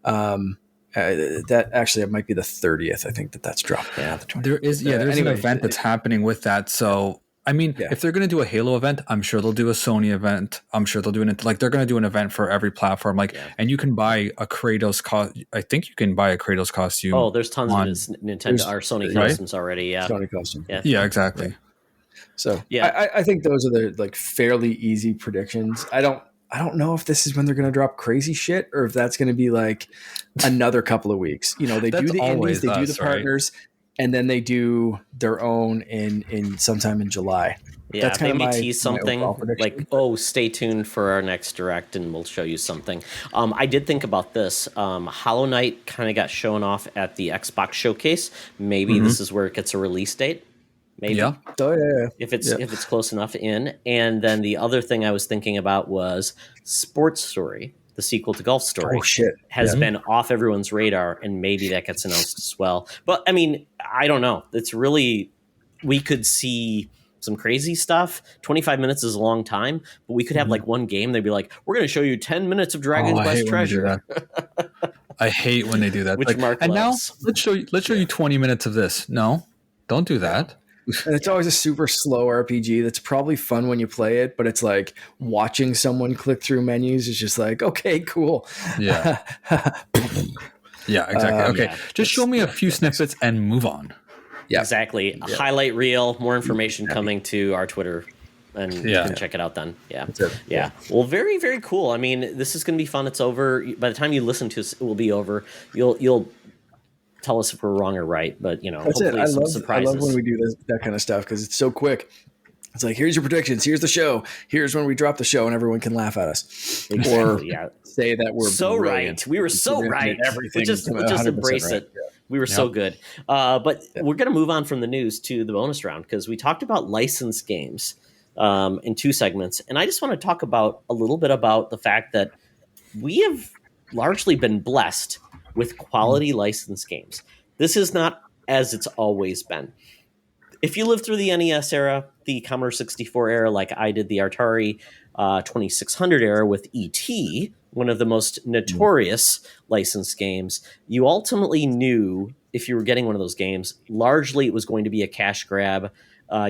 That actually, it might be the 30th. I think that's dropping. Yeah, there's an event that's happening with that. So I mean, if they're going to do a Halo event, I'm sure they'll do a Sony event. I'm sure they'll do they're going to do an event for every platform. And you can buy a Kratos I think you can buy a Kratos costume. Oh, there's tons of Nintendo or Sony costumes already. Yeah, Sony costume. Yeah, exactly. Yeah. So I think those are the like fairly easy predictions. I don't know if this is when they're going to drop crazy shit, or if that's going to be like another couple of weeks. They do the indies, they do the partners. Right? And then they do their own in sometime in July. Yeah, that's kind of tease something like, stay tuned for our next direct, and we'll show you something. I did think about this. Hollow Knight kind of got shown off at the Xbox showcase. Maybe this is where it gets a release date. Maybe. Yeah. Oh yeah. If it's close enough in. And then the other thing I was thinking about was Sports Story. The sequel to Golf Story has been off everyone's radar, and maybe that gets announced as well. But I mean, I don't know. It's really, we could see some crazy stuff. 25 minutes is a long time, but we could have like one game. They'd be like, we're going to show you 10 minutes of Dragon Quest Treasure. I hate when they do that. Which Mark and loves. Now let's show you 20 minutes of this. No, don't do that. And it's always a super slow RPG that's probably fun when you play it, but it's like watching someone click through menus is just like, okay, cool. Yeah. Yeah, exactly. Okay. Just show me a few snippets and move on. Yeah, exactly. A highlight reel, more information coming to our Twitter, and you can check it out then. Yeah. Well, very, very cool. I mean, this is going to be fun. It's over. By the time you listen to this, it will be over. You'll tell us if we're wrong or right, but that's hopefully it. some surprises. I love when we do that kind of stuff, because it's so quick. It's like, here's your predictions, here's the show, here's when we drop the show, and everyone can laugh at us or say that we're so brilliant. Right. We were so right. Everything. We'll just embrace right. it. Yeah. We were so good. But we're going to move on from the news to the bonus round, because we talked about licensed games in 2 segments, and I just want to talk about a little bit about the fact that we have largely been blessed with quality licensed games. This is not as it's always been. If you lived through the NES era, the Commodore 64 era, like I did, the Atari 2600 era with E.T., one of the most notorious licensed games, you ultimately knew if you were getting one of those games, largely it was going to be a cash grab,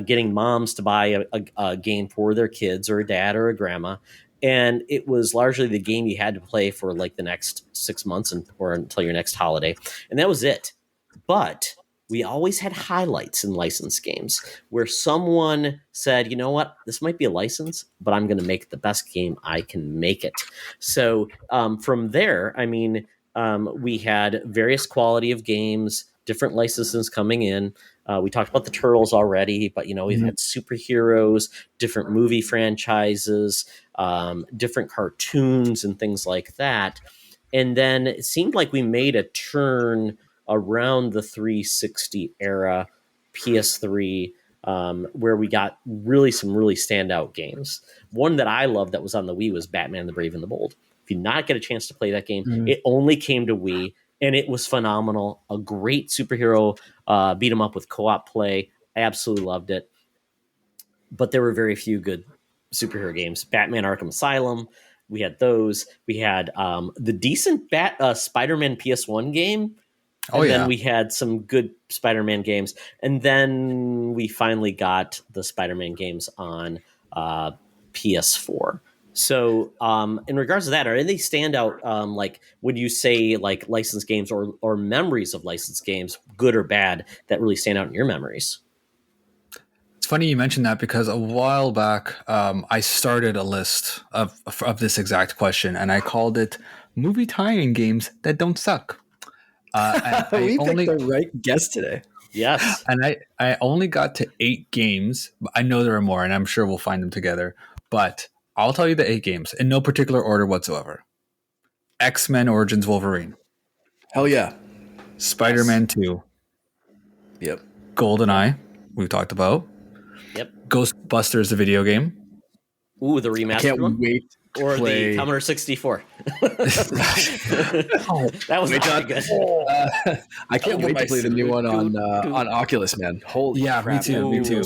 getting moms to buy a game for their kids or a dad or a grandma. And it was largely the game you had to play for like the next 6 months or until your next holiday. And that was it. But we always had highlights in licensed games where someone said, you know what, this might be a license, but I'm going to make the best game I can make it. So from there, I mean, we had various quality of games, different licenses coming in. We talked about the Turtles already, but, you know, we've had superheroes, different movie franchises, different cartoons and things like that. And then it seemed like we made a turn around the 360 era, PS3, where we got some really standout games. One that I loved that was on the Wii was Batman the Brave and the Bold. If you not get a chance to play that game, it only came to Wii, and it was phenomenal. A great superhero beat 'em up with co-op play. I absolutely loved it. But there were very few good superhero games. Batman Arkham Asylum, we had those. We had the decent Spider-Man PS1 game. And then we had some good Spider-Man games. And then we finally got the Spider-Man games on PS4. So in regards to that, are any standout, like, would you say, like, licensed games or memories of licensed games, good or bad, that really stand out in your memories? It's funny you mentioned that because a while back, I started a list of this exact question, and I called it movie tie-in games that don't suck. We picked the right guest today. Yes. And I only got to 8 games. I know there are more, and I'm sure we'll find them together. But I'll tell you the 8 games in no particular order whatsoever. X-Men Origins Wolverine. Hell yeah. Spider-Man 2. Yep. GoldenEye, we've talked about. Yep. Ghostbusters, the video game. Ooh, the remastered Can't one? wait. Or play. the Commodore 64. That was not good. I can't wait to play the new one on Oculus, man. Holy crap. Me too. Me too.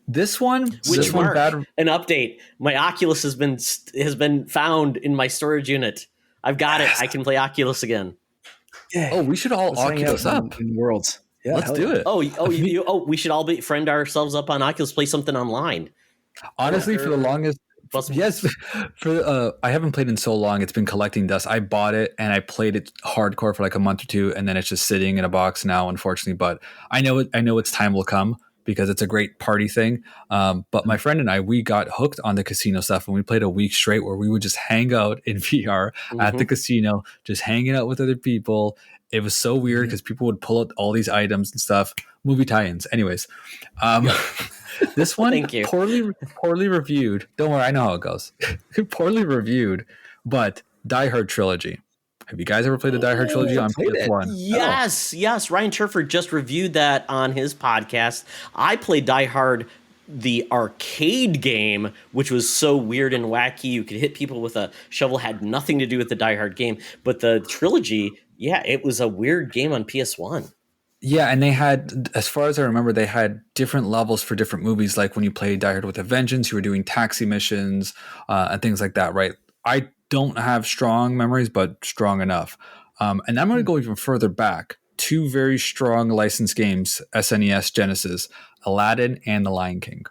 This one Mark, bad. An update. My Oculus has been found in my storage unit. I've got it. I can play Oculus again. Yeah. Oh, we should all Oculus up in Worlds. Yeah, let's do it. We should all friend ourselves up on Oculus, play something online. Honestly, for the longest. Yes, I haven't played in so long. It's been collecting dust. I bought it and I played it hardcore for like a month or two, and then it's just sitting in a box now, unfortunately. But I know its time will come because it's a great party thing. But my friend and I, we got hooked on the casino stuff, and we played a week straight where we would just hang out in VR at the casino, just hanging out with other people. It was so weird because people would pull out all these items and stuff. Movie tie-ins, anyways. This one poorly reviewed. Don't worry, I know how it goes. Poorly reviewed, but Die Hard trilogy. Have you guys ever played the Die Hard trilogy on PS1? Yes. Ryan Turford just reviewed that on his podcast. I played Die Hard, the arcade game, which was so weird and wacky. You could hit people with a shovel, had nothing to do with the Die Hard game. But the trilogy, it was a weird game on PS1. Yeah, and they had, as far as I remember, they had different levels for different movies. Like when you played Die Hard with a Vengeance, you were doing taxi missions and things like that, right? I don't have strong memories, but strong enough. And I'm going to go even further back. 2 very strong licensed games, SNES, Genesis, Aladdin and The Lion King.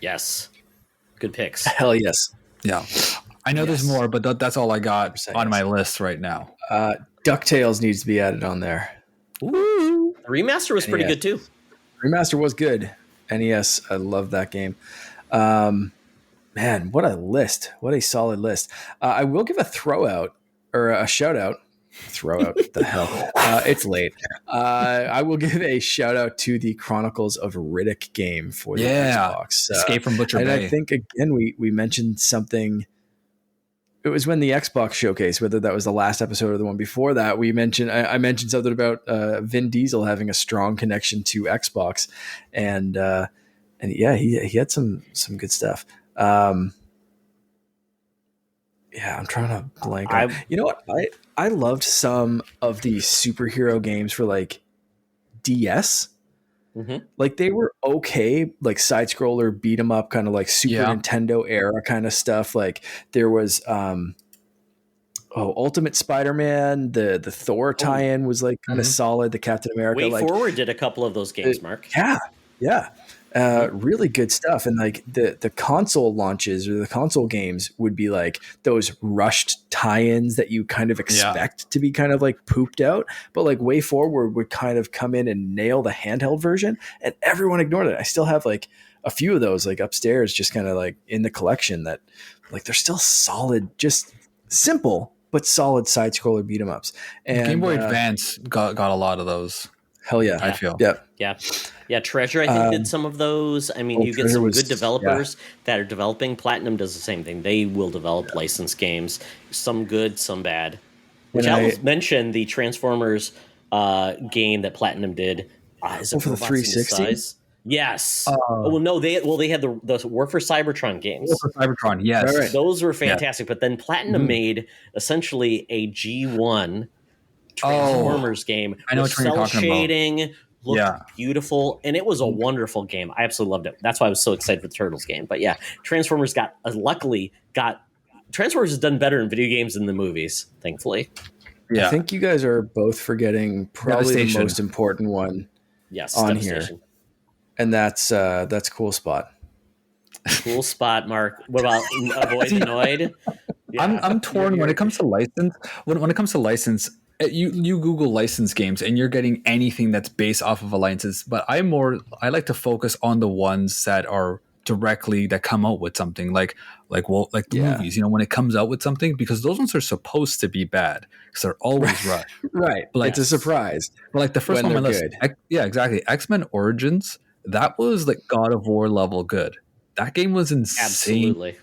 Yes. Good picks. Hell yes. Yeah. I know there's more, but that's all I got on my list right now. DuckTales needs to be added on there. Ooh. The remaster was pretty good too. Remaster was good. NES, I love that game. Man, what a list. What a solid list. I will give a throw out or a shout out. Throw out the hell. It's late. I will give a shout out to the Chronicles of Riddick game for the Xbox. Escape from Butcher Bay. I think again we mentioned something. It was when the Xbox showcase, whether that was the last episode or the one before that, I mentioned something about Vin Diesel having a strong connection to Xbox, and yeah, he had some good stuff. I'm trying to blank. You know what? I loved some of the superhero games for like DS. Mm-hmm. Like they were okay, like side scroller, beat 'em up, kind of like Super Nintendo era kind of stuff. Like there was Ultimate Spider-Man, the Thor tie-in was like kind of solid. The Captain America, Way Forward did a couple of those games, Mark. Yeah. Really good stuff. And like the console launches or the console games would be like those rushed tie-ins that you kind of expect to be kind of like pooped out. But like Way Forward would kind of come in and nail the handheld version, and everyone ignored it. I still have like a few of those like upstairs, just kind of like in the collection that like they're still solid, just simple but solid side scroller beat 'em ups. And Game Boy Advance got a lot of those. Hell yeah. I feel. Yeah. Treasure, I think, did some of those. I mean, you get some good developers that are developing. Platinum does the same thing. They will develop licensed games, some good, some bad. Which I'll mention the Transformers game that Platinum did. Is it for the 360? Yes. They had the War for Cybertron games. War for Cybertron, yes. Right. Those were fantastic. But then Platinum made essentially a G1 Transformers game. I know what you're talking shading, about. Looked beautiful, and it was a wonderful game. I absolutely loved it. That's why I was so excited for the Turtles game. But yeah, Transformers Transformers has done better in video games than the movies, thankfully. Yeah. I think you guys are both forgetting probably the most important one on here. And that's Cool Spot. Cool Spot, Mark. What about Avoid the Noid? Yeah. I'm torn when it comes to license. When it comes to license, you Google license games and you're getting anything that's based off of a license. But I like to focus on the ones that are directly that come out with something like the movies. You know, when it comes out with something, because those ones are supposed to be bad because they're always rushed. Right. But it's a surprise. But like the first one on my list, exactly. X-Men Origins. That was like God of War level good. That game was insane. Absolutely.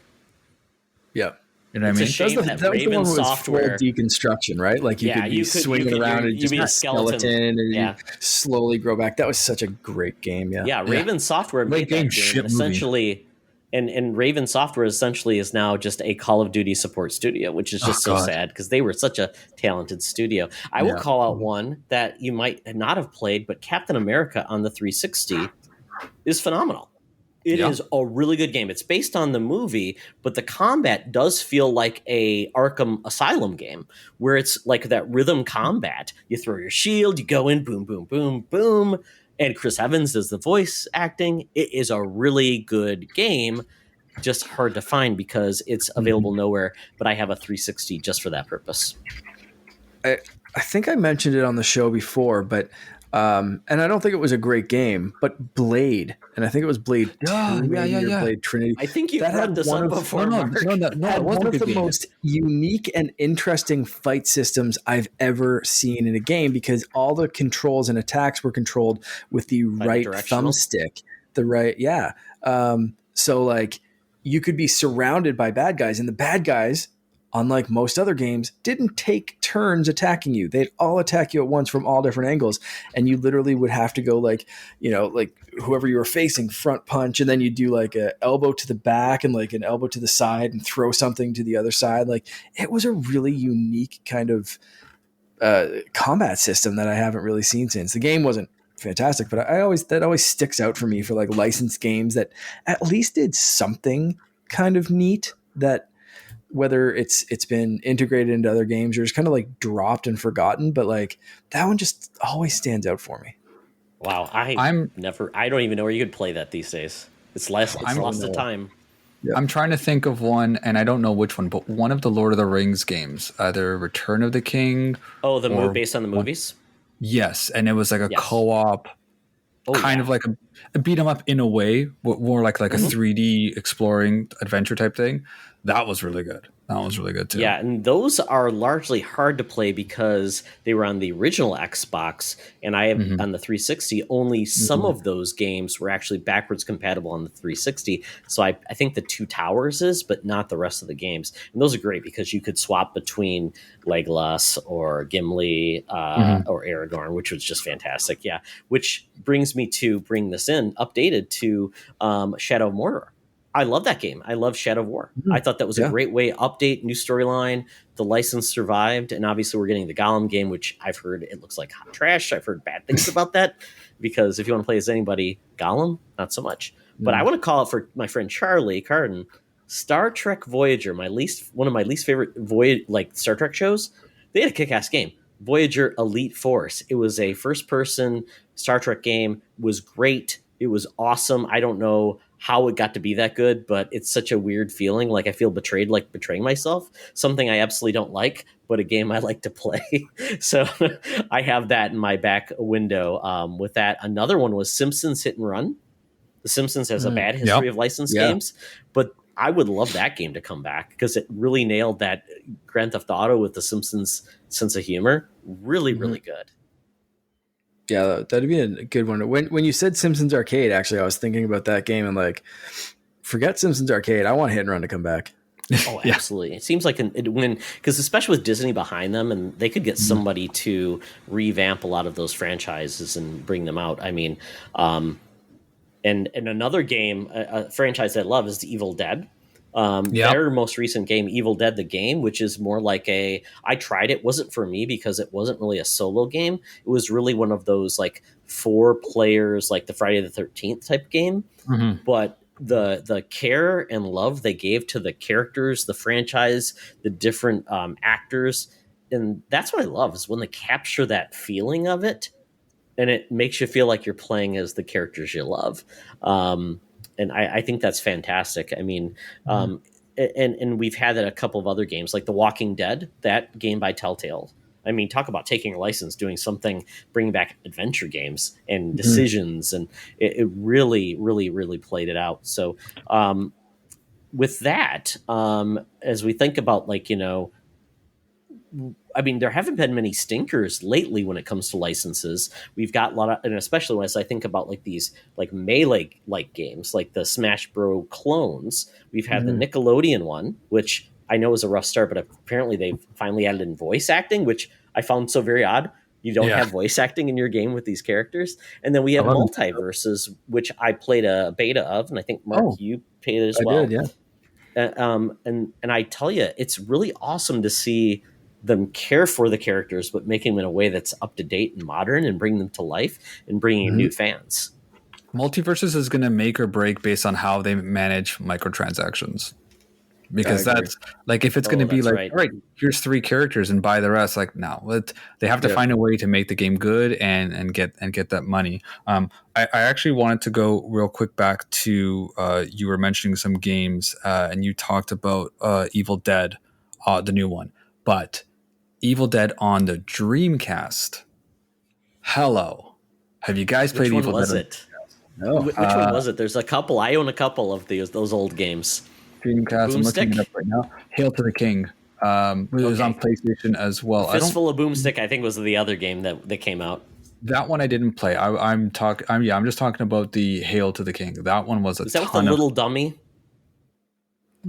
Yeah. You know what I mean? That Raven was Software full deconstruction, right? Like you could be swinging around and just be a skeleton and you slowly grow back. That was such a great game. Yeah. Raven Software made that game essentially. And Raven Software essentially is now just a Call of Duty support studio, which is just so sad because they were such a talented studio. I will call out one that you might not have played, but Captain America on the 360 is phenomenal. It is a really good game. It's based on the movie, but the combat does feel like a Arkham Asylum game where it's like that rhythm combat. You throw your shield, you go in, boom, boom, boom, boom. And Chris Evans does the voice acting. It is a really good game, just hard to find because it's available nowhere. But I have a 360 just for that purpose. I think I mentioned it on the show before, but and I don't think it was a great game, but Blade, and I think it was Blade 2, Blade Trinity. I think you brought this up before. One of the most unique and interesting fight systems I've ever seen in a game because all the controls and attacks were controlled with the right thumbstick. So like you could be surrounded by bad guys, and the bad guys, unlike most other games, didn't take turns attacking you. They'd all attack you at once from all different angles. And you literally would have to go like whoever you were facing, front punch, and then you do like an elbow to the back and like an elbow to the side and throw something to the other side. Like it was a really unique kind of combat system that I haven't really seen since. The game wasn't fantastic, but that always sticks out for me for like licensed games that at least did something kind of neat that whether it's been integrated into other games or just kind of like dropped and forgotten, but like that one just always stands out for me. Wow. I don't even know where you could play that these days. It's lost of time. Yep. I'm trying to think of one, and I don't know which one, but one of the Lord of the Rings games, either Return of the King. Oh, the movie based on the movies? Yes. And it was like a co-op, of like a beat 'em up in a way, more like a 3D exploring adventure type thing. That was really good. That was really good too. Yeah, and those are largely hard to play because they were on the original Xbox, and I have on the 360. Only some of those games were actually backwards compatible on the 360. So I think the Two Towers is, but not the rest of the games. And those are great because you could swap between Legolas or Gimli or Aragorn, which was just fantastic. Yeah, which brings me to bring this in updated to Shadow of Mordor. I love that game. I love Shadow of War. I thought that was a great way. Update, new storyline. The license survived. And obviously we're getting the Gollum game, which I've heard it looks like hot trash. I've heard bad things about that because if you want to play as anybody, Gollum, not so much. But I want to call it for my friend Charlie Carden. Star Trek Voyager, one of my least favorite Star Trek shows. They had a kick-ass game, Voyager Elite Force. It was a first-person Star Trek game. Was great. It was awesome. I don't know how it got to be that good, but it's such a weird feeling. Like I feel betrayed, like betraying myself. Something I absolutely don't like, but a game I like to play. So I have that in my back window. With that, another one was Simpsons Hit and Run. The Simpsons has a bad history of licensed games, but I would love that game to come back because it really nailed that Grand Theft Auto with the Simpsons sense of humor. Really, really good. Yeah, that'd be a good one. When you said Simpsons Arcade, actually, I was thinking about that game and like, forget Simpsons Arcade. I want Hit and Run to come back. Oh, absolutely. It seems like because especially with Disney behind them, and they could get somebody to revamp a lot of those franchises and bring them out. I mean, and another game, a franchise I love is the Evil Dead. Their most recent game, Evil Dead the Game, which is more like I tried it, wasn't for me because it wasn't really a solo game. It was really one of those like 4 players, like the Friday the 13th type game. Mm-hmm. But the care and love they gave to the characters, the franchise, the different actors, and that's what I love is when they capture that feeling of it, and it makes you feel like you're playing as the characters you love. And I think that's fantastic. I mean, and we've had that a couple of other games, like The Walking Dead, that game by Telltale. I mean, talk about taking a license, doing something, bringing back adventure games and decisions, and it really, really, really played it out. So with that, as we think about I mean, there haven't been many stinkers lately when it comes to licenses. We've got a lot of, and especially as I think about these Melee-like games, like the Smash Bros. Clones. We've had the Nickelodeon one, which I know is a rough start, but apparently they've finally added in voice acting, which I found so very odd. You don't have voice acting in your game with these characters. And then we have Multiverses, which I played a beta of, and I think, Mark, you played it as well. I did, yeah. And I tell you, it's really awesome to see them care for the characters, but making them in a way that's up to date and modern and bring them to life and bringing in new fans. Multiverses is going to make or break based on how they manage microtransactions. Because that's like, if it's going to be like, all right, here's 3 characters and buy the rest. Like, no, they have to find a way to make the game good and get that money. I actually wanted to go real quick back to you were mentioning some games and you talked about Evil Dead, the new one, but Evil Dead on the Dreamcast. Hello, have you guys played Evil Dead? Was it? No. Which one was it? There's a couple. I own a couple of those old games. Dreamcast. I'm looking it up right now. Hail to the King. It was on PlayStation as well. Fistful of Boomstick, I think, was the other game that came out. That one I didn't play. I'm just talking about the Hail to the King. That one was Is that with the little dummy?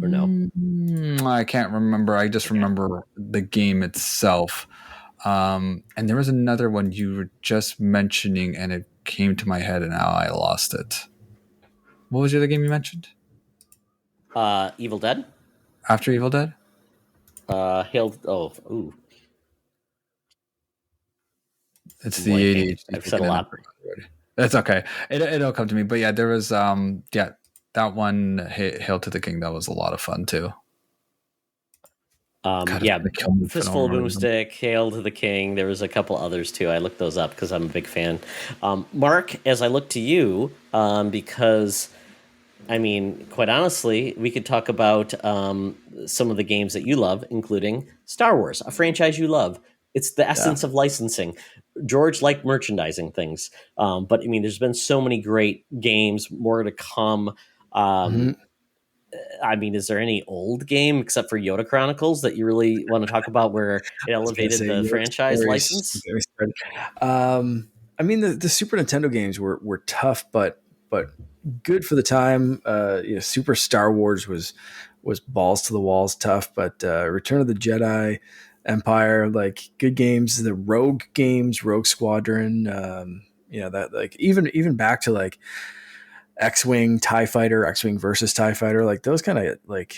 Or no? I can't remember. I just remember the game itself. And there was another one you were just mentioning, and it came to my head, and now I lost it. What was the other game you mentioned? Evil Dead. After Evil Dead? It's the ADHD. I've said a lot. That's okay. It'll come to me. But yeah, there was that one, Hail to the King. That was a lot of fun too. Fistful of Boomstick, Hail to the King. There was a couple others too. I looked those up because I'm a big fan. Mark, as I look to you, because I mean, quite honestly, we could talk about some of the games that you love, including Star Wars, a franchise you love. It's the essence of licensing. George liked merchandising things, but I mean, there's been so many great games, more to come. I mean, is there any old game except for Yoda Chronicles that you really want to talk about where it elevated the franchise license? I mean, the Super Nintendo games were tough, but good for the time. Super Star Wars was balls to the walls tough, but Return of the Jedi, Empire, like good games. The Rogue games, Rogue Squadron, that like even back to like X-Wing, TIE Fighter, X-Wing versus TIE Fighter, like those kind of like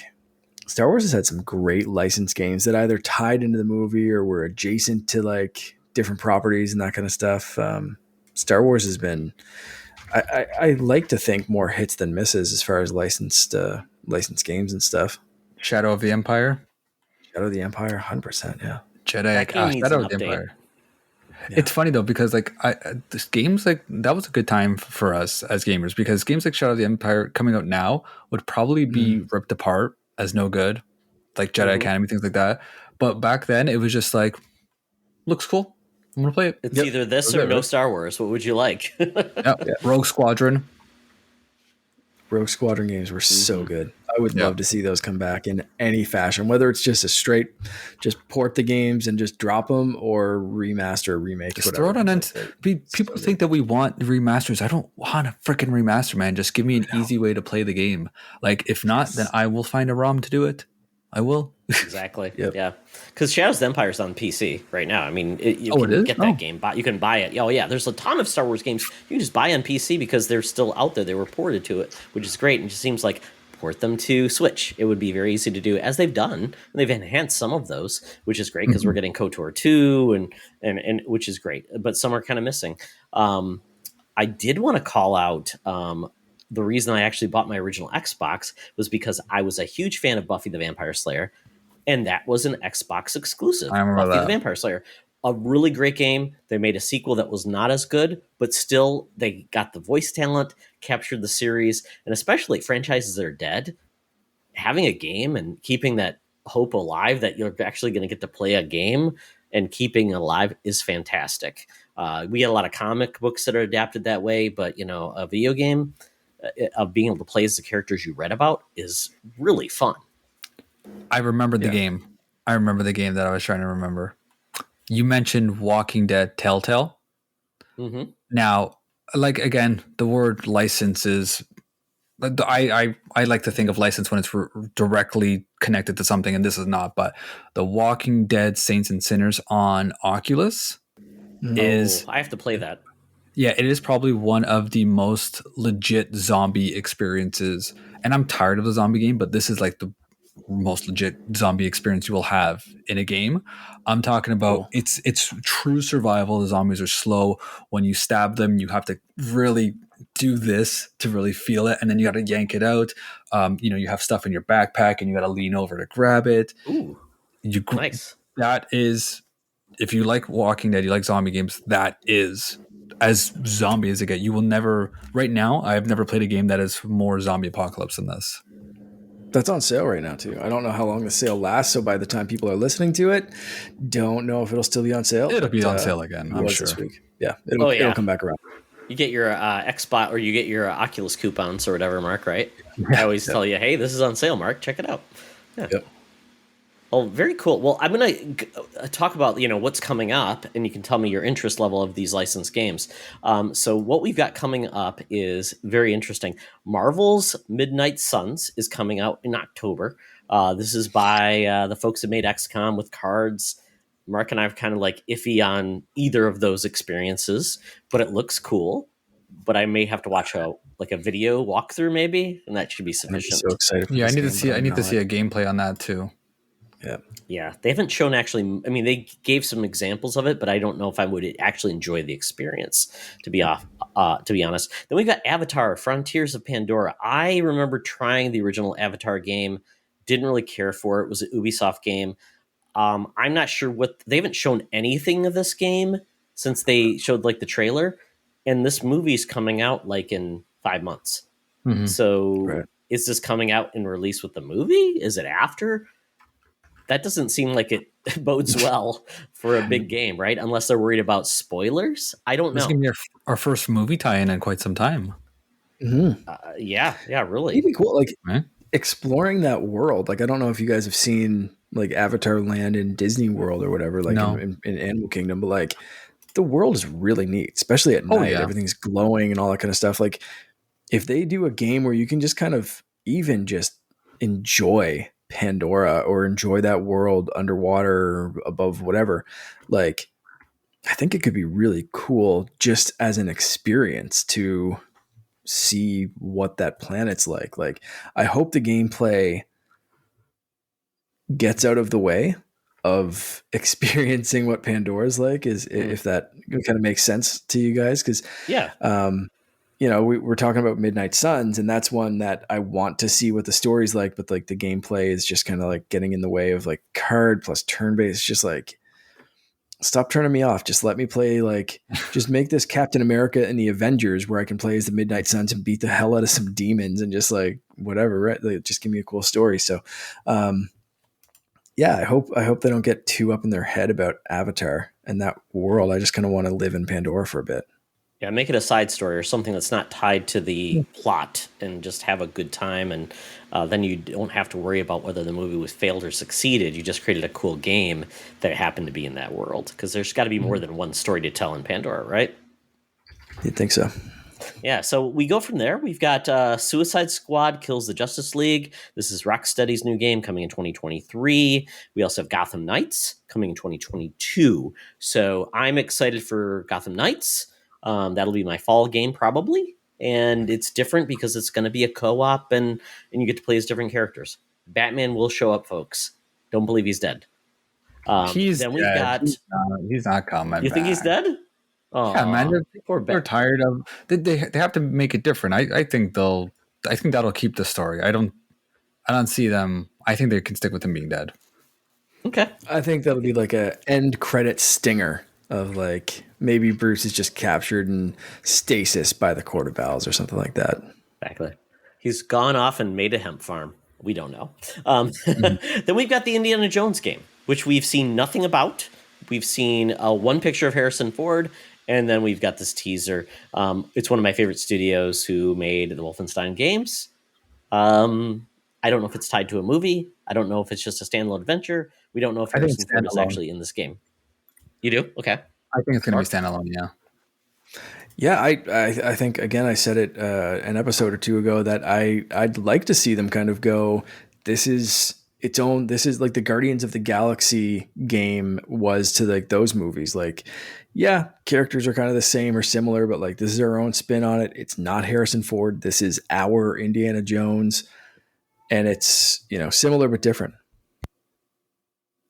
Star Wars has had some great licensed games that either tied into the movie or were adjacent to like different properties and that kind of stuff. Star Wars has been, I like to think, more hits than misses as far as licensed licensed games and stuff. Shadow of the Empire. Shadow of the Empire, 100%. Yeah. That game needs Shadow an of the update. Empire. Yeah. It's funny though, because like this games like that was a good time for us as gamers, because games like Shadow of the Empire coming out now would probably be ripped apart as no good, like Jedi Academy, things like that. But back then it was just like, looks cool, I'm gonna play it. It's either this or no Star Wars. What would you like? Yeah. Rogue Squadron. Rogue Squadron games were so good. I would love to see those come back in any fashion, whether it's just a straight, just port the games and just drop them, or remaster, or remake. Just throw it on. People think that we want remasters. I don't want a freaking remaster, man. Just give me an easy way to play the game. Like, if not, then I will find a ROM to do it. I will. Exactly. Yeah. Because Shadows of the Empire is on PC right now. I mean, you can get that game. You can buy it. Oh, yeah. There's a ton of Star Wars games you can just buy on PC because they're still out there. They were ported to it, which is great. And it just seems like port them to Switch. It would be very easy to do, as they've done. And they've enhanced some of those, which is great because we're getting KOTOR 2, and which is great. But some are kind of missing. I did want to call out the reason I actually bought my original Xbox was because I was a huge fan of Buffy the Vampire Slayer, and that was an Xbox exclusive. I remember Buffy that. the Vampire Slayer. A really great game. They made a sequel that was not as good, but still they got the voice talent, captured the series, and especially franchises that are dead. Having a game and keeping that hope alive that you're actually going to get to play a game and keeping it alive is fantastic. We get a lot of comic books that are adapted that way, but a video game of being able to play as the characters you read about is really fun. I remember the game. I remember the game that I was trying to remember. You mentioned Walking Dead Telltale. Now, like, again, the word license is, I like to think of license when it's directly connected to something, and this is not. But the Walking Dead Saints and Sinners on Oculus is... I have to play that. Yeah, it is probably one of the most legit zombie experiences. And I'm tired of the zombie game, but this is like the most legit zombie experience you will have in a game. I'm talking about it's true survival. The zombies are slow. When you stab them, you have to really do this to really feel it, and then you got to yank it out. You have stuff in your backpack, and you got to lean over to grab it. Ooh, nice. That is, if you like Walking Dead, you like zombie games, that is as zombie as it get. You will never, right now, I've never played a game that is more zombie apocalypse than this. That's on sale right now too. I don't know how long the sale lasts, so by the time people are listening to it, don't know if it'll still be on sale. It'll be on sale again, I'm sure. This week. Yeah, it'll come back around. You get your Xbox, or you get your Oculus coupons or whatever, Mark, right? I always tell you, hey, this is on sale, Mark. Check it out. Yeah. Yep. Oh, very cool. Well, I'm going to talk about, what's coming up, and you can tell me your interest level of these licensed games. So what we've got coming up is very interesting. Marvel's Midnight Suns is coming out in October. This is by the folks that made XCOM with cards. Mark and I are kind of like iffy on either of those experiences, but it looks cool. But I may have to watch a video walkthrough maybe, and that should be sufficient. I'm so excited for I this need game, to see. I need to see a gameplay on that too. Yeah. They haven't shown actually. I mean, they gave some examples of it, but I don't know if I would actually enjoy the experience. To be honest, then we've got Avatar: Frontiers of Pandora. I remember trying the original Avatar game, didn't really care for it. It was an Ubisoft game. I'm not sure they haven't shown anything of this game since they showed the trailer, and this movie's coming out in 5 months. So is this coming out in release with the movie? Is it after? That doesn't seem like it bodes well for a big game, right? Unless they're worried about spoilers. I don't know. This is going to be our first movie tie-in in quite some time. Yeah, really. It'd be cool, exploring that world. I don't know if you guys have seen Avatar Land in Disney World or whatever, in Animal Kingdom, but the world is really neat, especially at night. Yeah. Everything's glowing and all that kind of stuff. If they do a game where you can just kind of even just enjoy Pandora or enjoy that world underwater or above whatever, I think it could be really cool just as an experience to see what that planet's like. I hope the gameplay gets out of the way of experiencing what Pandora's like, if that kind of makes sense to you guys. Cause we're talking about Midnight Suns, and that's one that I want to see what the story's like, but like the gameplay is just kind of like getting in the way of like card plus turn based. Just like, stop turning me off. Just let me play, like, just make this Captain America and the Avengers where I can play as the Midnight Suns and beat the hell out of some demons and just like whatever, right? Like, just give me a cool story. So, yeah, I hope they don't get too up in their head about Avatar and that world. I just kind of want to live in Pandora for a bit. Yeah, make it a side story or something that's not tied to the plot, and just have a good time. And then you don't have to worry about whether the movie was failed or succeeded. You just created a cool game that happened to be in that world. Because there's got to be more than one story to tell in Pandora, right? You'd think so. Yeah, so we go from there. We've got Suicide Squad Kills the Justice League. This is Rocksteady's new game coming in 2023. We also have Gotham Knights coming in 2022. So I'm excited for Gotham Knights. That'll be my fall game probably. And it's different because it's going to be a co-op and you get to play as different characters. Batman will show up, folks. Don't believe he's dead. He's then dead. We've got... He's not coming You think he's dead? Yeah, man. They're tired of... They have to make it different. I think that'll keep the story. I don't see them... I think they can stick with him being dead. Okay. I think that'll be like a end credit stinger of like maybe Bruce is just captured in stasis by the Court of Owls or something like that. Exactly. He's gone off and made a hemp farm. We don't know. Then we've got the Indiana Jones game, which we've seen nothing about. We've seen one picture of Harrison Ford, and then we've got this teaser. It's one of my favorite studios who made the Wolfenstein games. I don't know if it's tied to a movie. I don't know if it's just a standalone adventure. We don't know if Harrison Ford is actually in this game. You do? Okay. I think it's going to be standalone, yeah. Yeah, I think, again, I said it an episode or two ago that I'd like to see them kind of go, this is its own, this is like the Guardians of the Galaxy game was to like those movies. Like, yeah, characters are kind of the same or similar, but like this is our own spin on it. It's not Harrison Ford. This is our Indiana Jones. And it's, similar but different.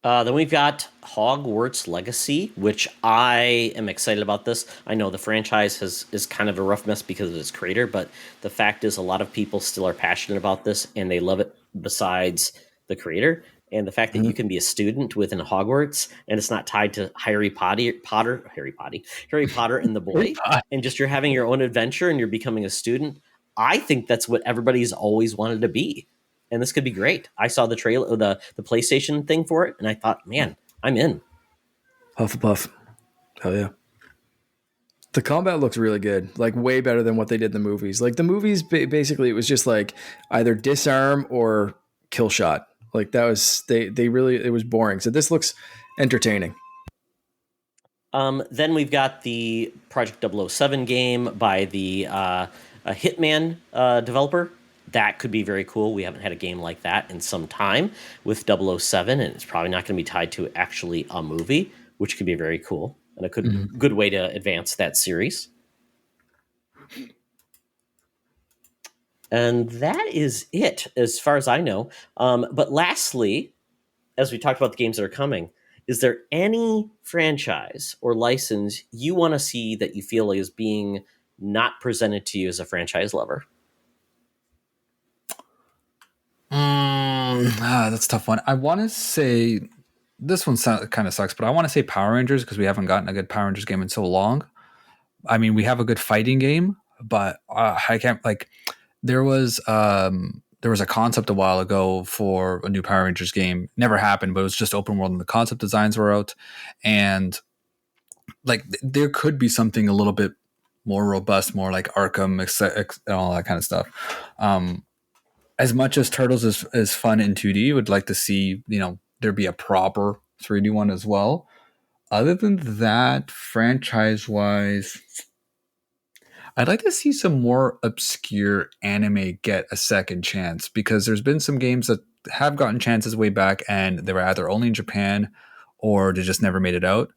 Then we've got Hogwarts Legacy, which I am excited about this. I know the franchise is kind of a rough mess because of its creator, but the fact is a lot of people still are passionate about this and they love it besides the creator. And the fact that you can be a student within Hogwarts and it's not tied to Harry Potter and the boy, and just you're having your own adventure and you're becoming a student. I think that's what everybody's always wanted to be. And this could be great. I saw the trailer, the PlayStation thing for it, and I thought, man, I'm in. Hufflepuff. Hell yeah. The combat looks really good, like way better than what they did in the movies. Like the movies, basically, it was just like either disarm or kill shot. Like that was, they really, it was boring. So this looks entertaining. Then we've got the Project 007 game by the Hitman developer. That could be very cool. We haven't had a game like that in some time with 007, and it's probably not going to be tied to actually a movie, which could be very cool and a good way to advance that series. And that is it, as far as I know. But lastly, as we talked about the games that are coming, is there any franchise or license you want to see that you feel is being not presented to you as a franchise lover? That's a tough one. I want to say this one kind of sucks, but I want to say Power Rangers because we haven't gotten a good Power Rangers game in so long. I mean, we have a good fighting game, but I can't like. There was a concept a while ago for a new Power Rangers game. Never happened, but it was just open world, and the concept designs were out, and like there could be something a little bit more robust, more like Arkham, and all that kind of stuff. As much as Turtles is fun in 2D, would like to see, there be a proper 3D one as well. Other than that, franchise-wise, I'd like to see some more obscure anime get a second chance because there's been some games that have gotten chances way back and they were either only in Japan or they just never made it out.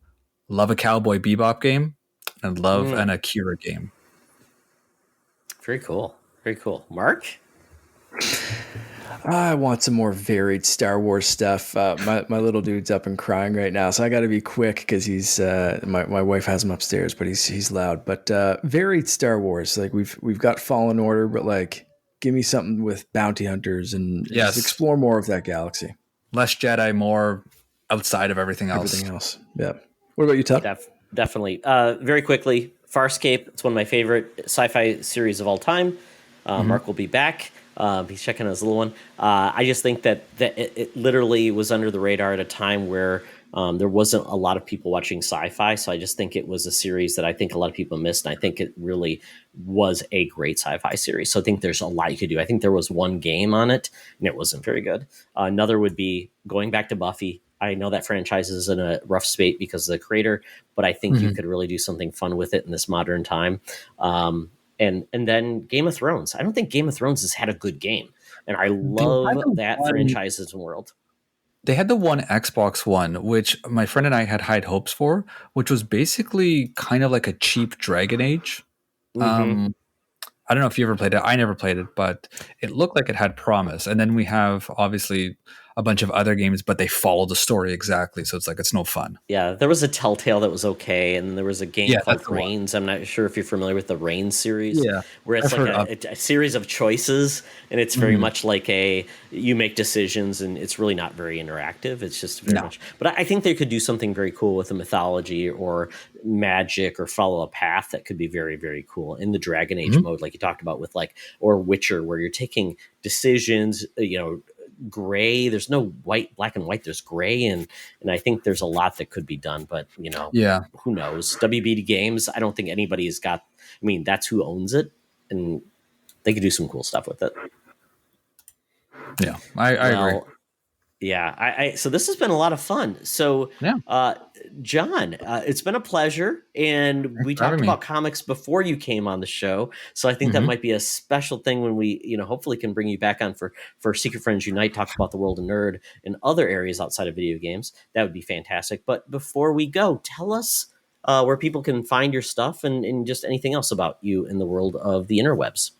Love a Cowboy Bebop game and love an Akira game. Very cool. Very cool. Mark? I want some more varied Star Wars stuff. My little dude's up and crying right now, so I got to be quick because he's my wife has him upstairs, but he's loud. But varied Star Wars, like we've got Fallen Order, but like give me something with bounty hunters and just Yes, explore more of that galaxy. less Jedi, more outside of everything else. Everything else, yeah. What about you, Todd? Definitely. Very quickly, Farscape. It's one of my favorite sci-fi series of all time. Mm-hmm. Mark will be back. He's checking on his little one. I just think that it literally was under the radar at a time where there wasn't a lot of people watching sci-fi. So I just think it was a series that I think a lot of people missed. And I think it really was a great sci-fi series. So I think there's a lot you could do. I think there was one game on it, and it wasn't very good. Another would be going back to Buffy. I know that franchise is in a rough spate because of the creator, but I think you could really do something fun with it in this modern time. And then Game of Thrones. I don't think Game of Thrones has had a good game, and I love that franchise's world. They had the one Xbox One, which my friend and I had high hopes for, which was basically kind of like a cheap Dragon Age. Mm-hmm. I don't know if you ever played it. I never played it, but it looked like it had promise. And then we have obviously a bunch of other games, but they follow the story exactly. So it's like, it's no fun. Yeah, there was a Telltale that was okay, and there was a game Yeah, called that's the one. Reigns. I'm not sure if you're familiar with the Reigns series, Yeah, where it's I've heard of. like a series of choices, and it's very much like you make decisions, and it's really not very interactive. It's just very No. much. But I think they could do something very cool with the mythology or magic or follow a path that could be very, very cool in the Dragon Age mode, like you talked about with or Witcher, where you're taking decisions, gray. There's no black and white. There's gray, and I think there's a lot that could be done. But Yeah. who knows? WBD Games. I don't think anybody has got. I mean, that's who owns it, and they could do some cool stuff with it. Yeah, I agree. Yeah, so this has been a lot of fun. So, Yeah. John, it's been a pleasure, and we for having talked me. about comics before you came on the show. So I think that might be a special thing when we, hopefully can bring you back on for Secret Friends Unite, talk about the world of nerd and other areas outside of video games. That would be fantastic. But before we go, tell us where people can find your stuff and just anything else about you in the world of the interwebs.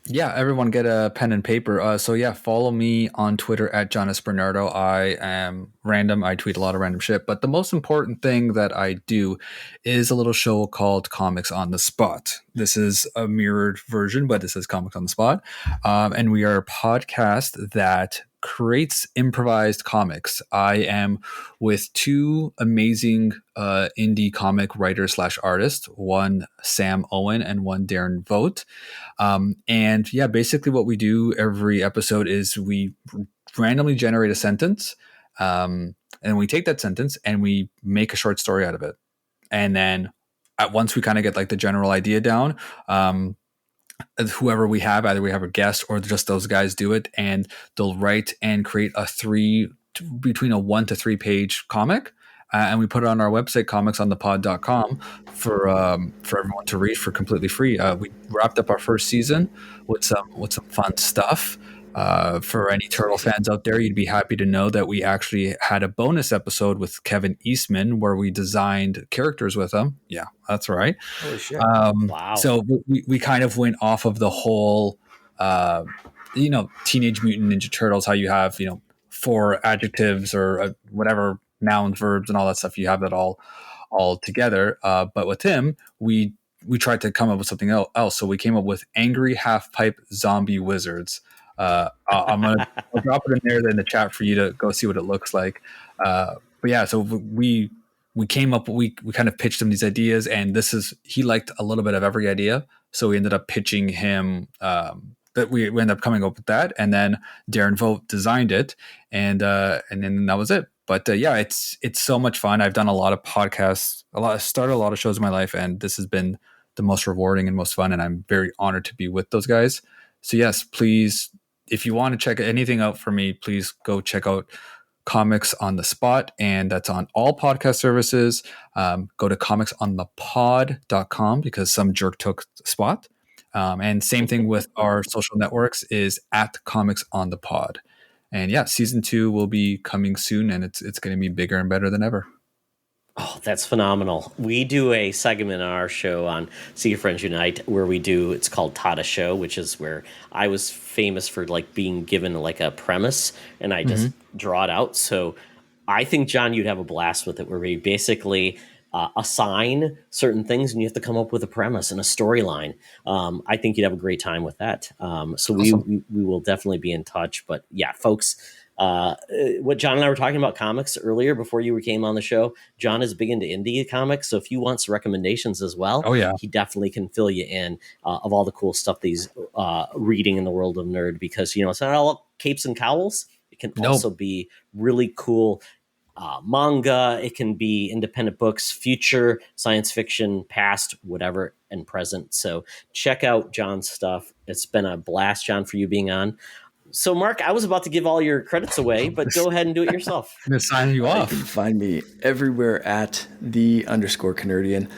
Yeah, everyone get a pen and paper. So yeah, follow me on Twitter at Jonas Bernardo. I am random. I tweet a lot of random shit. But the most important thing that I do is a little show called Comics on the Spot. This is a mirrored version, but this is Comics on the Spot. And we are a podcast that creates improvised comics. I am with two amazing indie comic writers / artists, one Sam Owen and one Darren Vogt. And yeah, basically what we do every episode is we randomly generate a sentence, and we take that sentence and we make a short story out of it. And then once we kind of get like the general idea down, whoever we have, either we have a guest or just those guys do it, and they'll write and create between a 1 to 3 page comic. And we put it on our website, comicsonthepod.com, for everyone to read for completely free. We wrapped up our first season with some fun stuff. For any Turtle fans out there, you'd be happy to know that we actually had a bonus episode with Kevin Eastman where we designed characters with him. Yeah, that's right. Holy shit! Wow. So we kind of went off of the whole, Teenage Mutant Ninja Turtles, how you have 4 adjectives or whatever, nouns, verbs, and all that stuff. You have that all together. But with him, we tried to come up with something else. So we came up with angry half pipe zombie wizards. I'll drop it in there in the chat for you to go see what it looks like. But yeah, so we came up, we kind of pitched him these ideas, and he liked a little bit of every idea. So we ended up pitching him, that we ended up coming up with that. And then Darren Vogt designed it, and then that was it. But yeah, it's so much fun. I've done a lot of podcasts, started a lot of shows in my life, and this has been the most rewarding and most fun. And I'm very honored to be with those guys. So yes, please, if you want to check anything out for me, please go check out Comics on the Spot, and that's on all podcast services. Go to comicsonthepod.com because some jerk took the spot. And same thing with our social networks is at Comics on the Pod. And yeah, season 2 will be coming soon, and it's going to be bigger and better than ever. Oh, that's phenomenal. We do a segment on our show on Secret Friends Unite where it's called Tata Show, which is where I was famous for like being given like a premise and I just draw it out. So I think, John, you'd have a blast with it where we basically assign certain things and you have to come up with a premise and a storyline. I think you'd have a great time with that. So Awesome. we will definitely be in touch. But yeah, folks, what John and I were talking about comics earlier before you came on the show. John is big into indie comics, so if you want some recommendations as well, Oh yeah. he definitely can fill you in of all the cool stuff that he's reading in the world of nerd. Because it's not all capes and cowls. It can Nope. also be really cool manga. It can be independent books, future, science fiction, past, whatever, and present. So check out John's stuff. It's been a blast, John, for you being on. So, Mark, I was about to give all your credits away, but go ahead and do it yourself. I'm gonna sign you You off. can find me everywhere at _Canardian.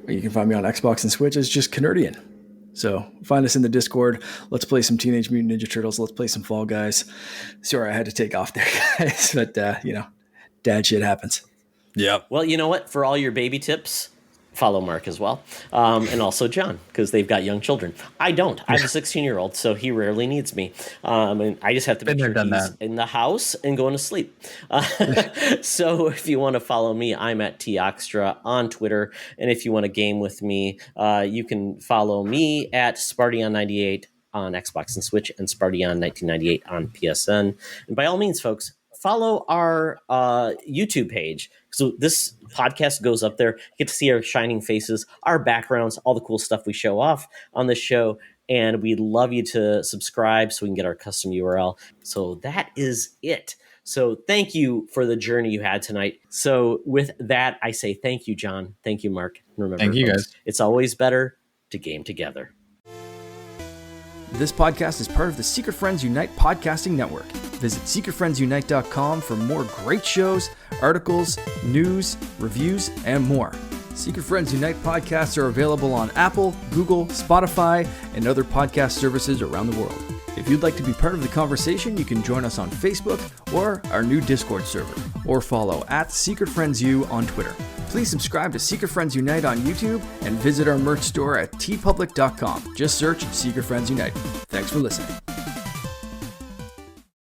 You can find me on Xbox and Switch as just Canardian. So find us in the Discord. Let's play some Teenage Mutant Ninja Turtles. Let's play some Fall Guys. Sorry, I had to take off there, guys. But, dad shit happens. Yep. Well, you know what? For all your baby tips, follow Mark as well. And also John, because they've got young children. I don't. I have a 16-year-old, so he rarely needs me. And I just have to make sure he's in the house and going to sleep. So if you want to follow me, I'm at Toxtra on Twitter. And if you want to game with me, you can follow me at Spartyon98 on Xbox and Switch and Spartyon1998 on PSN. And by all means, folks, follow our YouTube page. So this podcast goes up there. You get to see our shining faces, our backgrounds, all the cool stuff we show off on this show. And we'd love you to subscribe so we can get our custom URL. So that is it. So thank you for the journey you had tonight. So with that, I say thank you, John. Thank you, Mark. Remember, Thank you, folks, guys. it's always better to game together. This podcast is part of the Secret Friends Unite podcasting network. Visit secretfriendsunite.com for more great shows, articles, news, reviews, and more. Secret Friends Unite podcasts are available on Apple, Google, Spotify, and other podcast services around the world. If you'd like to be part of the conversation, you can join us on Facebook or our new Discord server, or follow at Secret Friends U on Twitter. Please subscribe to Secret Friends Unite on YouTube and visit our merch store at tpublic.com. Just search Secret Friends Unite. Thanks for listening.